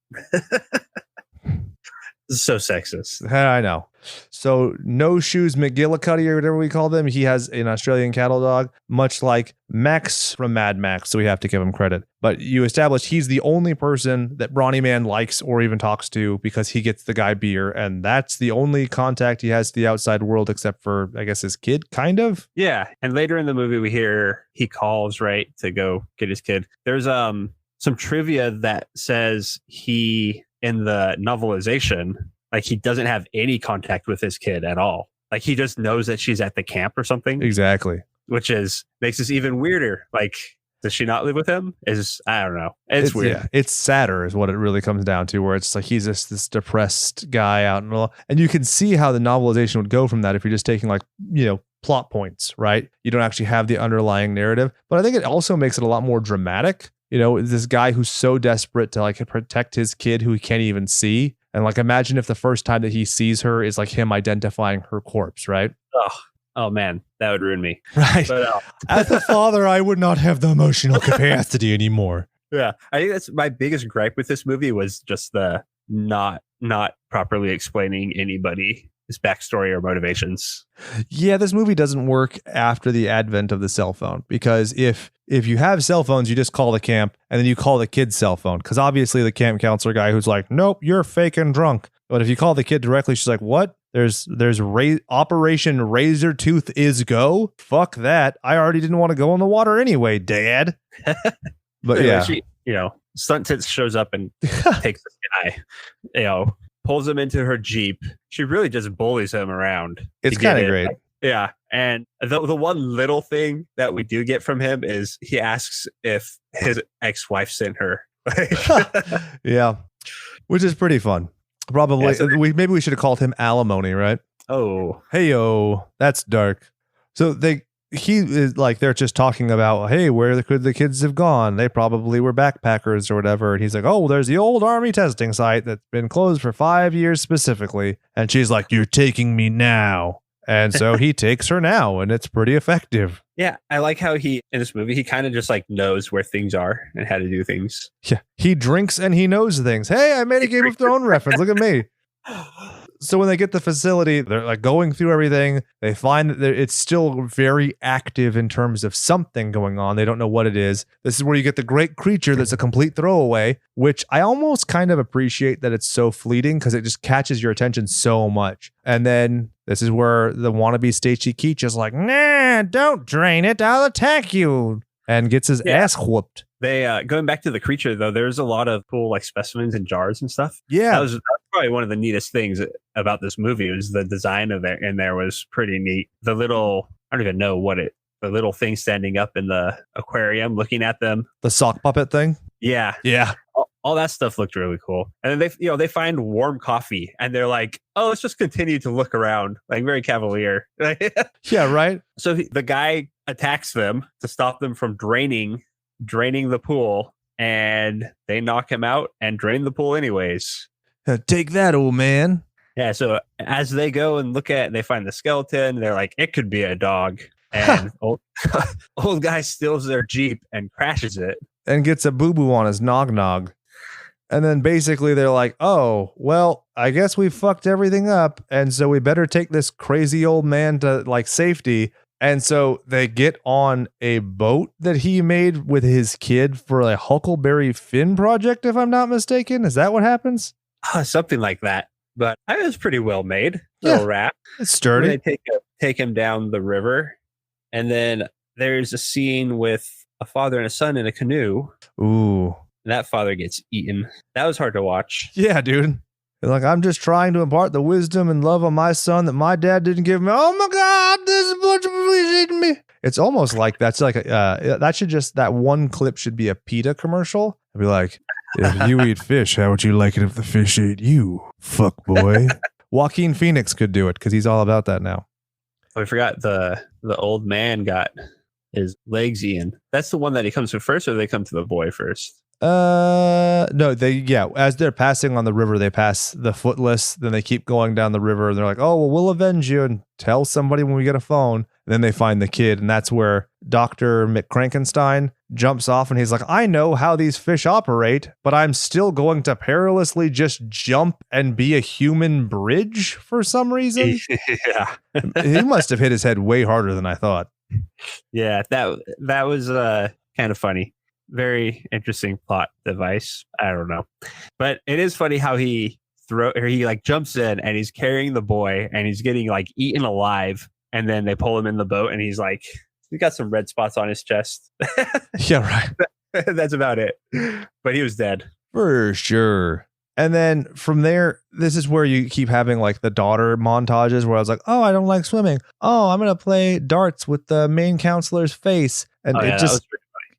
So sexist. I know. So No Shoes McGillicuddy or whatever we call them, he has an Australian cattle dog, much like Max from Mad Max, so we have to give him credit. But you establish he's the only person that Brawny Man likes or even talks to because he gets the guy beer, and that's the only contact he has to the outside world except for, I guess, his kid, kind of? Yeah, and later in the movie we hear he calls, right, to go get his kid. There's some trivia that says he, in the novelization, he doesn't have any contact with his kid at all. He just knows that she's at the camp or something. Exactly. Which makes this even weirder. Does she not live with him? I don't know. It's weird. Yeah, it's sadder is what it really comes down to, where it's he's just this depressed guy out and you can see how the novelization would go from that if you're just taking plot points, right? You don't actually have the underlying narrative. But I think it also makes it a lot more dramatic. This guy who's so desperate to protect his kid who he can't even see. And imagine if the first time that he sees her is him identifying her corpse, right? Oh man, that would ruin me. Right. But, as a father, I would not have the emotional capacity anymore. Yeah. I think that's my biggest gripe with this movie was just the not properly explaining anybody his backstory or motivations. Yeah, this movie doesn't work after the advent of the cell phone, because if you have cell phones, you just call the camp and then you call the kid's cell phone, because obviously the camp counselor guy who's like, nope, you're fake and drunk. But if you call the kid directly, she's like, what? There's Operation Razor Tooth is go. Fuck that. I already didn't want to go in the water anyway, Dad. But yeah, she, Stunt Tits shows up and takes this guy, pulls him into her Jeep. She really just bullies him around. It's kind of great. Yeah. And the one little thing that we do get from him is he asks if his ex-wife sent her. Yeah. Which is pretty fun. Probably. Yeah, so maybe we should have called him Alimony, right? Oh. Hey-o. That's dark. So he is like, they're just talking about, hey, where could the kids have gone? They probably were backpackers or whatever. And he's like, oh, there's the old army testing site that's been closed for 5 years specifically. And she's like, you're taking me now. And so he takes her now, and it's pretty effective. Yeah, I like how in this movie, he kind of just like knows where things are and how to do things. Yeah, he drinks and he knows things. Hey, I made a Game of Thrones reference. Look at me. So when they get the facility, they're like going through everything. They find that it's still very active in terms of something going on. They don't know what it is. This is where you get the great creature that's a complete throwaway, which I almost kind of appreciate that it's so fleeting because it just catches your attention so much. And then this is where the wannabe Stacy Keach is like, nah, don't drain it. I'll attack you. And gets his ass whooped. They going back to the creature though, there's a lot of cool like specimens and jars and stuff. Yeah, that was probably one of the neatest things about this movie. Was the design of it, and there was pretty neat. The little, I don't even know the little thing standing up in the aquarium, looking at them. The sock puppet thing. Yeah. All that stuff looked really cool. And then they find warm coffee, and they're like, oh, let's just continue to look around, like very cavalier. Yeah, right. So the guy attacks them to stop them from draining the pool, and they knock him out and drain the pool anyways. Take that, old man. Yeah, so as they go and they find the skeleton, they're like, it could be a dog. And old guy steals their Jeep and crashes it. And gets a boo-boo on his nog. And then basically they're like, oh, well, I guess we fucked everything up. And so we better take this crazy old man to like safety. And so they get on a boat that he made with his kid for a Huckleberry Finn project, if I'm not mistaken. Is that what happens? Something like that. But it was pretty well made. Yeah, little wrap. It's sturdy. They take him down the river. And then there's a scene with a father and a son in a canoe. Ooh. That father gets eaten. That was hard to watch. Yeah, dude. Like, I'm just trying to impart the wisdom and love on my son that my dad didn't give me. Oh my God, this is what you're eating me. It's almost like that's like that one clip should be a PETA commercial. I'd be like, if you eat fish, how would you like it if the fish ate you? Fuck boy. Joaquin Phoenix could do it because he's all about that now. Oh, I forgot the old man got his legs eaten. That's the one that he comes to first, or they come to the boy first? No, as they're passing on the river, they pass the footless, then they keep going down the river, and they're like, oh, well, we'll avenge you and tell somebody when we get a phone. And then they find the kid, and that's where Dr. McCrankenstein jumps off, and he's like, I know how these fish operate, but I'm still going to perilously just jump and be a human bridge for some reason. Yeah. He must have hit his head way harder than I thought. Yeah, that was kind of funny. Very interesting plot device. I don't know, but it is funny how he like jumps in and he's carrying the boy and he's getting like eaten alive, and then they pull him in the boat and he's got some red spots on his chest. Yeah, right. That's about it. But he was dead for sure. And then from there, this is where you keep having like the daughter montages where I was like, oh, I don't like swimming. Oh, I'm gonna play darts with the main counselor's face, and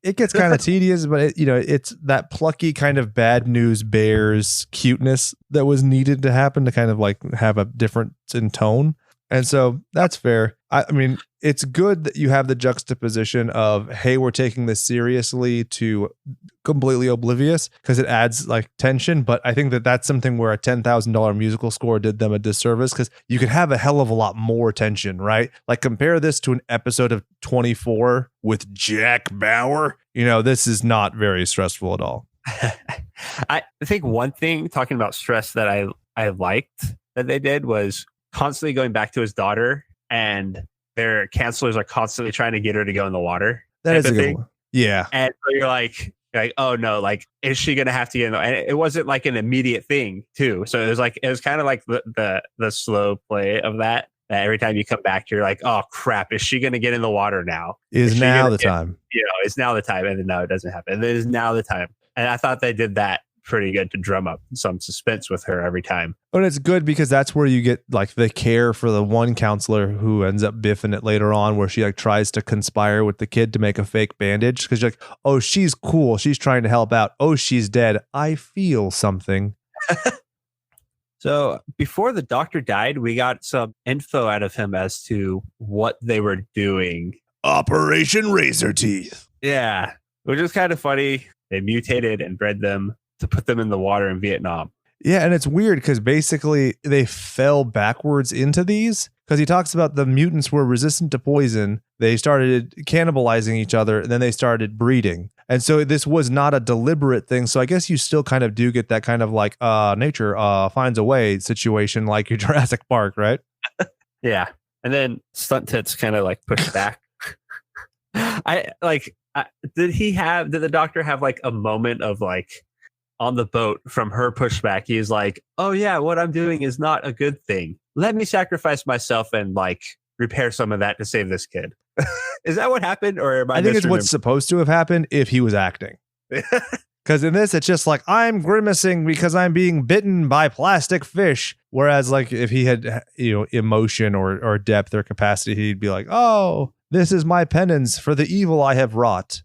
it gets kind of tedious, but it's that plucky kind of bad news bears cuteness that was needed to happen to kind of like have a difference in tone. And so that's fair. I mean, it's good that you have the juxtaposition of, hey, we're taking this seriously to completely oblivious because it adds like tension. But I think that that's something where a $10,000 musical score did them a disservice because you could have a hell of a lot more tension, right? Like compare this to an episode of 24 with Jack Bauer. This is not very stressful at all. I think one thing talking about stress that I liked that they did was constantly going back to his daughter, and their counselors are constantly trying to get her to go in the water. That is a good one. Yeah. And so you're like, oh no, like, is she gonna have to get in? And it wasn't like an immediate thing too. So it was kind of like the slow play of that. Every time you come back, you're like, oh crap, is she gonna get in the water now? Is now the time? It's now the time. And then no, it doesn't happen. And it is now the time. And I thought they did that pretty good to drum up some suspense with her every time. But it's good because that's where you get like the care for the one counselor who ends up biffing it later on, where she like tries to conspire with the kid to make a fake bandage because you're like, oh, she's cool, she's trying to help out. Oh, she's dead. I feel something. So before the doctor died, we got some info out of him as to what they were doing. Operation Razor Teeth. Yeah, which is kind of funny. They mutated and bred them to put them in the water in Vietnam. Yeah, and it's weird because basically they fell backwards into these because he talks about the mutants were resistant to poison. They started cannibalizing each other, and then they started breeding. And so this was not a deliberate thing. So I guess you still kind of do get that kind of like nature finds a way situation like your Jurassic Park, right? Yeah. And then Stunt Tits kind of like pushed back. Did the doctor have like a moment of like on the boat from her pushback? He's like, oh yeah, what I'm doing is not a good thing. Let me sacrifice myself and like repair some of that to save this kid. Is that what happened? Or am I think it's what's supposed to have happened if he was acting. Because in this, it's just like, I'm grimacing because I'm being bitten by plastic fish. Whereas like if he had, emotion or depth or capacity, he'd be like, oh, this is my penance for the evil I have wrought.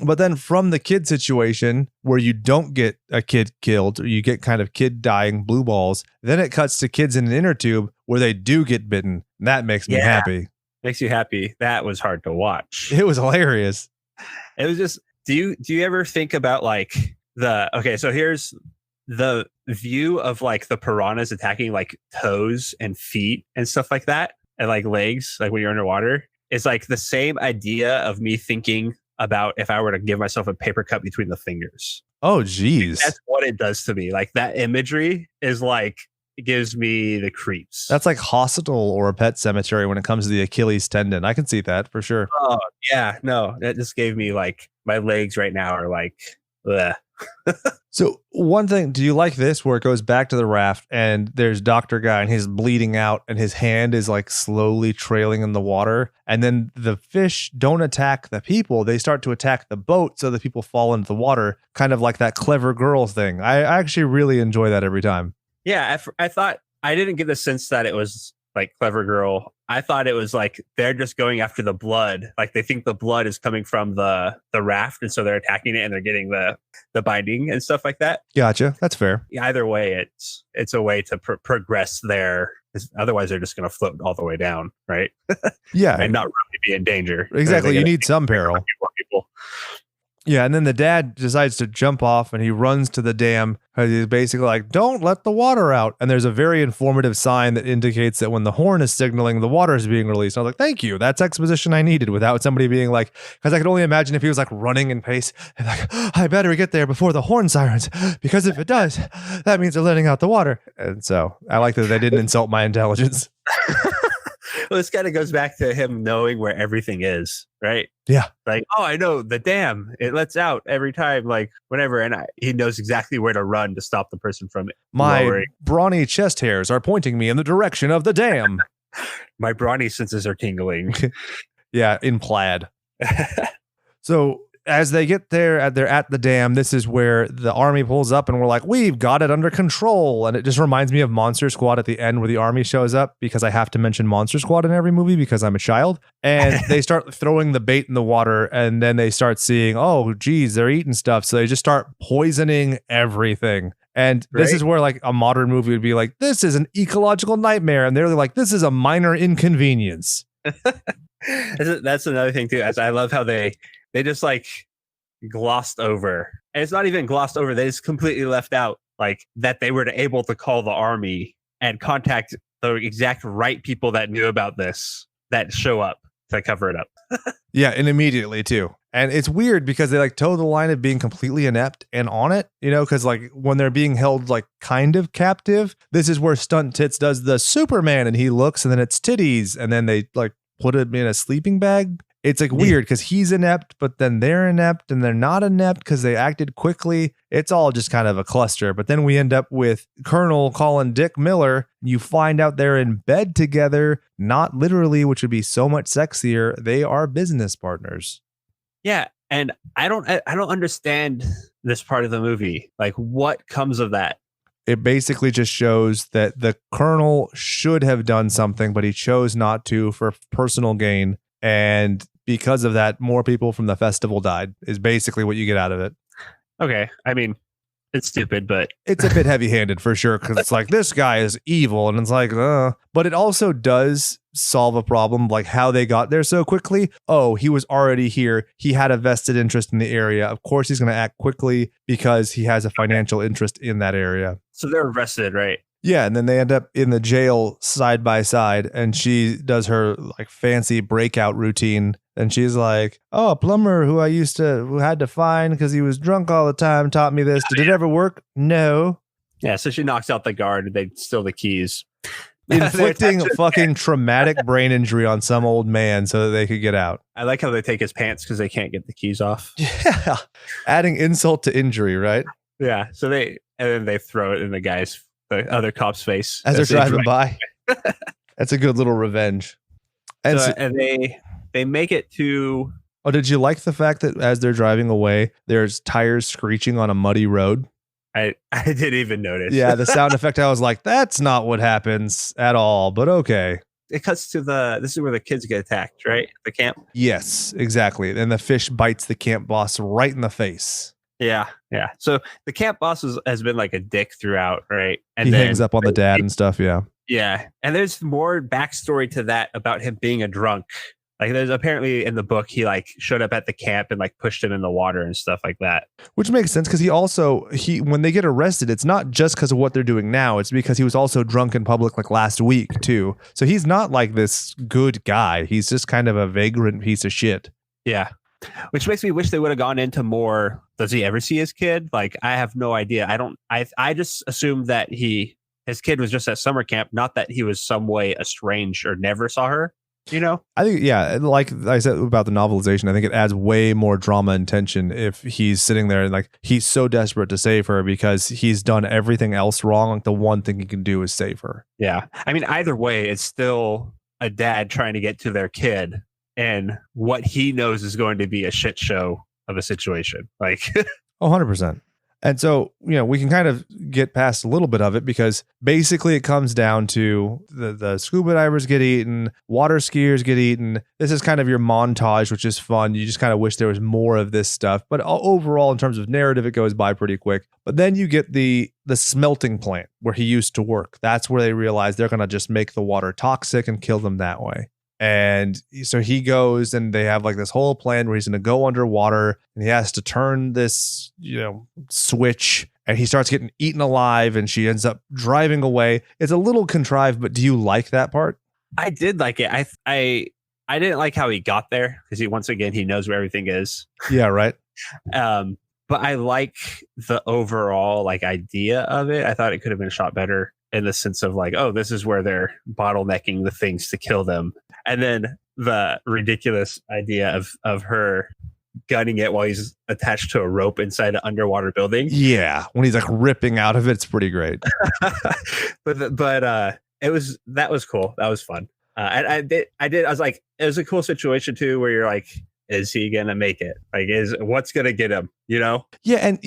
But then from the kid situation where you don't get a kid killed, or you get kind of kid dying blue balls, then it cuts to kids in an inner tube where they do get bitten. That makes me happy. Makes you happy. That was hard to watch. It was hilarious. It was just, do you ever think about like so here's the view of like the piranhas attacking like toes and feet and stuff like that, and like legs, like when you're underwater. It's like the same idea of me thinking about if I were to give myself a paper cut between the fingers. Oh, geez. That's what it does to me. Like that imagery is like, it gives me the creeps. That's like hospital or a pet cemetery when it comes to the Achilles tendon. I can see that for sure. Oh, yeah. No, that just gave me like my legs right now are like, bleh. So one thing, do you like this where it goes back to the raft and there's Dr. Guy and he's bleeding out and his hand is like slowly trailing in the water, and then the fish don't attack the people, they start to attack the boat so the people fall into the water, kind of like that clever girl thing. I actually really enjoy that every time. Yeah, I thought, I didn't get the sense that it was like clever girl. I thought it was like they're just going after the blood. Like they think the blood is coming from the raft, and so they're attacking it and they're getting the binding and stuff like that. Gotcha. That's fair. Either way, it's a way to progress there. Otherwise, they're just going to float all the way down, right? Yeah, and not really be in danger. Exactly. You need some peril. People. Yeah, and then the dad decides to jump off and he runs to the dam because he's basically like, don't let the water out. And there's a very informative sign that indicates that when the horn is signaling, the water is being released. I was like, thank you. That's exposition I needed without somebody being like, because I could only imagine if he was like running in pace and like, I better get there before the horn sirens, because if it does, that means they're letting out the water. And so I like that they didn't insult my intelligence. Well, this kind of goes back to him knowing where everything is, right? Yeah. Like, oh, I know the dam. It lets out every time, like whenever. And he knows exactly where to run to stop the person from my lowering. Brawny chest hairs are pointing me in the direction of the dam. My brawny senses are tingling. Yeah, in plaid. So as they get there, they're at the dam. This is where the army pulls up and we're like, we've got it under control. And it just reminds me of Monster Squad at the end where the army shows up, because I have to mention Monster Squad in every movie because I'm a child. And they start throwing the bait in the water, and then they start seeing, oh, geez, they're eating stuff. So they just start poisoning everything. And this is where like a modern movie would be like, this is an ecological nightmare. And they're like, this is a minor inconvenience. That's another thing too. As I love how they just like glossed over, and it's not even glossed over. They just completely left out like that they were able to call the army and contact the exact right people that knew about this that show up to cover it up. Yeah, and immediately too. And it's weird because they like toe the line of being completely inept and on it, you know, because like when they're being held like kind of captive, this is where Stunt Tits does the Superman and he looks and then it's titties and then they like put him in a sleeping bag. It's like weird because he's inept, but then they're inept and they're not inept because they acted quickly. It's all just kind of a cluster. But then we end up with Colonel calling Dick Miller. You find out they're in bed together, not literally, which would be so much sexier. They are business partners. Yeah, and I don't understand this part of the movie. Like, what comes of that? It basically just shows that the Colonel should have done something, but he chose not to for personal gain. And because of that, more people from the festival died, is basically what you get out of it. Okay, I mean, it's stupid, but it's a bit heavy-handed for sure, because it's like, this guy is evil, and it's like, but it also does solve a problem, like how they got there so quickly. Oh, he was already here. He had a vested interest in the area. Of course, he's going to act quickly because he has a financial interest in that area. So they're arrested, right? Yeah, and then they end up in the jail side by side, and she does her like fancy breakout routine. And she's like, "Oh, a plumber who had to find because he was drunk all the time taught me this. Did it ever work? No." Yeah, so she knocks out the guard and they steal the keys. Inflicting fucking traumatic brain injury on some old man so that they could get out. I like how they take his pants because they can't get the keys off. Yeah, adding insult to injury, right? Yeah, and then they throw it in the other cop's face as they're driving by. That's a good little revenge. And they make it to... Oh, did you like the fact that as they're driving away, there's tires screeching on a muddy road? I didn't even notice. Yeah, the sound effect, I was like, that's not what happens at all, but okay. It cuts to this is where the kids get attacked, right? The camp? Yes, exactly. And the fish bites the camp boss right in the face. Yeah. So the camp boss has been like a dick throughout, right? And he hangs up on the dad and stuff, yeah. Yeah. And there's more backstory to that about him being a drunk. Like there's apparently in the book, he like showed up at the camp and like pushed him in the water and stuff like that. Which makes sense because when they get arrested, it's not just because of what they're doing now. It's because he was also drunk in public like last week too. So he's not like this good guy. He's just kind of a vagrant piece of shit. Yeah. Which makes me wish they would have gone into more. Does he ever see his kid? Like, I have no idea. I just assumed that his kid was just at summer camp, not that he was some way estranged or never saw her. You know, I think, yeah, like I said about the novelization, I think it adds way more drama and tension if he's sitting there and like he's so desperate to save her because he's done everything else wrong. Like the one thing he can do is save her. Yeah. I mean, either way, it's still a dad trying to get to their kid and what he knows is going to be a shit show of a situation. Like, 100%. And so, we can kind of get past a little bit of it because basically it comes down to the scuba divers get eaten, water skiers get eaten. This is kind of your montage, which is fun. You just kind of wish there was more of this stuff. But overall, in terms of narrative, it goes by pretty quick. But then you get the smelting plant where he used to work. That's where they realize they're going to just make the water toxic and kill them that way. And so he goes and they have like this whole plan where he's going to go underwater and he has to turn this, switch and he starts getting eaten alive and she ends up driving away. It's a little contrived, but do you like that part? I did like it. I didn't like how he got there because he knows where everything is. Yeah, right. But I like the overall like idea of it. I thought it could have been shot better in the sense of like, oh, this is where they're bottlenecking the things to kill them. And then the ridiculous idea of her gunning it while he's attached to a rope inside an underwater building. Yeah, when he's like ripping out of it, it's pretty great. but that was cool. That was fun. I was like, it was a cool situation too, where you're like, is he gonna make it? Like, what's gonna get him? Yeah, and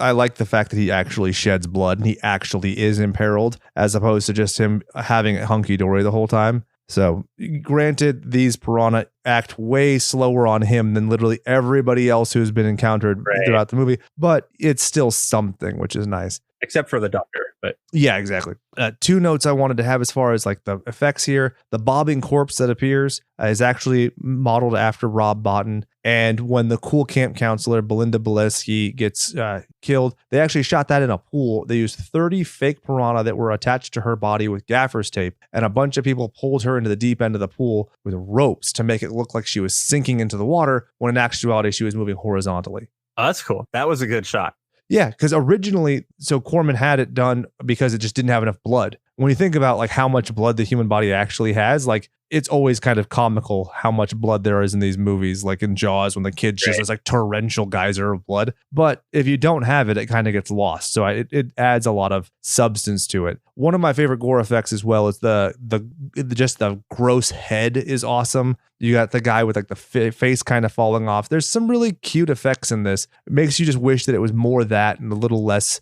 I like the fact that he actually sheds blood and he actually is imperiled, as opposed to just him having it hunky dory the whole time. So, granted, these piranha act way slower on him than literally everybody else who's been encountered throughout the movie, but it's still something, which is nice. except for the doctor. But yeah, exactly. Two notes I wanted to have as far as like the effects here. The bobbing corpse that appears is actually modeled after Rob Bottin. And when the cool camp counselor, Belinda Bileski, gets killed, they actually shot that in a pool. They used 30 fake piranha that were attached to her body with gaffer's tape. And a bunch of people pulled her into the deep end of the pool with ropes to make it look like she was sinking into the water, when in actuality, she was moving horizontally. Oh, that's cool. That was a good shot. Yeah, because originally, so Corman had it done because it just didn't have enough blood. When you think about like how much blood the human body actually has, like it's always kind of comical how much blood there is in these movies, like in Jaws when the kid just has like torrential geyser of blood. But if you don't have it, it kind of gets lost. So it adds a lot of substance to it. One of my favorite gore effects as well is the gross head is awesome. You got the guy with like the face kind of falling off. There's some really cute effects in this. It makes you just wish that it was more that and a little less,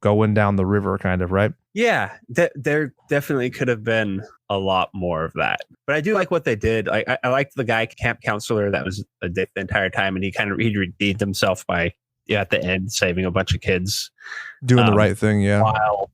going down the river kind of, right? Yeah, there definitely could have been a lot more of that. But I do like what they did. I liked the guy camp counselor that was a dick the entire time, and he redeemed himself by at the end saving a bunch of kids, doing the right thing. Yeah,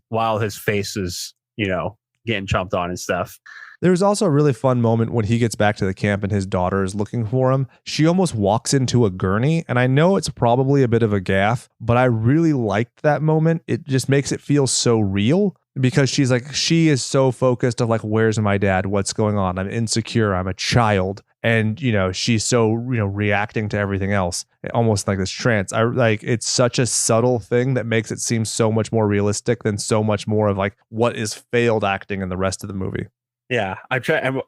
while his face is getting chomped on and stuff. There's also a really fun moment when he gets back to the camp and his daughter is looking for him. She almost walks into a gurney, and I know it's probably a bit of a gaffe, but I really liked that moment. It just makes it feel so real because she is so focused on like, where's my dad? What's going on? I'm insecure. I'm a child. And, she's so, reacting to everything else, almost like this trance. It's such a subtle thing that makes it seem so much more realistic than so much more of like what is failed acting in the rest of the movie. Yeah, I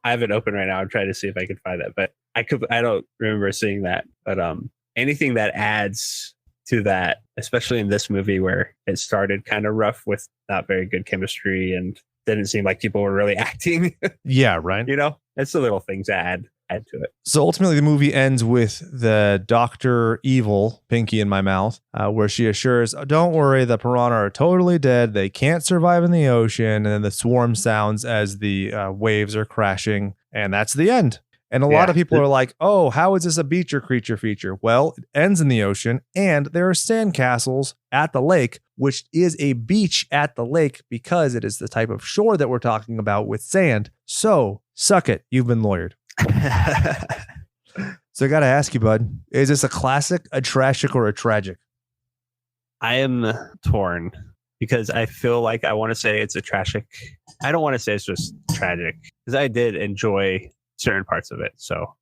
have it open right now. I'm trying to see if I can find that, but I don't remember seeing that. But anything that adds to that, especially in this movie where it started kind of rough with not very good chemistry and didn't seem like people were really acting. Yeah, right. It's the little things that add to it. So ultimately, the movie ends with the Dr. Evil, Pinky in my mouth, where she assures, don't worry, the piranha are totally dead. They can't survive in the ocean. And then the swarm sounds as the waves are crashing. And that's the end. And a lot of people are like, oh, how is this a beach or creature feature? Well, it ends in the ocean, and there are sandcastles at the lake, which is a beach at the lake because it is the type of shore that we're talking about with sand. So suck it. You've been lawyered. So I got to ask you, bud, is this a classic, a tragic, or a tragic? I am torn because I feel like I want to say it's a tragic. I don't want to say it's just tragic because I did enjoy certain parts of it. So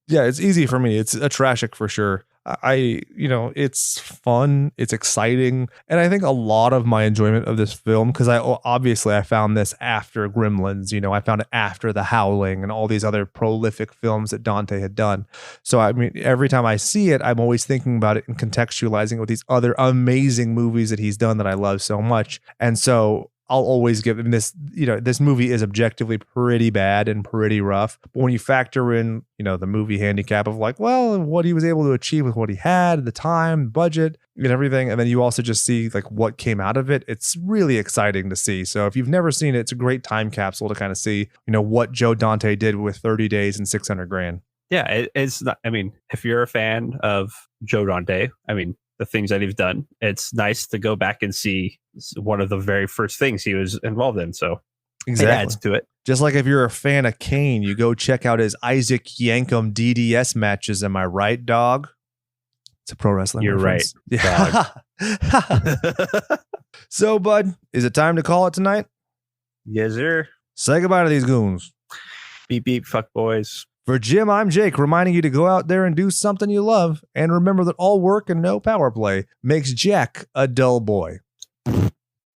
yeah, it's easy for me. It's a tragic for sure. It's fun, it's exciting, and I think a lot of my enjoyment of this film, because I found this after Gremlins, I found it after The Howling and all these other prolific films that Dante had done. So I mean, every time I see it, I'm always thinking about it and contextualizing it with these other amazing movies that he's done that I love so much. And so I'll always give him this, this movie is objectively pretty bad and pretty rough. But when you factor in, the movie handicap of like, well, what he was able to achieve with what he had, the time, budget, and everything. And then you also just see like what came out of it. It's really exciting to see. So if you've never seen it, it's a great time capsule to kind of see, what Joe Dante did with 30 days and $600,000. Yeah, it's not, if you're a fan of Joe Dante, the things that he's done, it's nice to go back and see one of the very first things he was involved in. So exactly. It adds to it. Just like if you're a fan of Kane, you go check out his Isaac Yankem DDS matches. Am I right, dog? It's a pro wrestling You're reference. Right. Yeah. So, bud, is it time to call it tonight? Yes, sir. Say goodbye to these goons. Beep, beep, fuck boys. For Jim, I'm Jake, reminding you to go out there and do something you love. And remember that all work and no power play makes Jack a dull boy.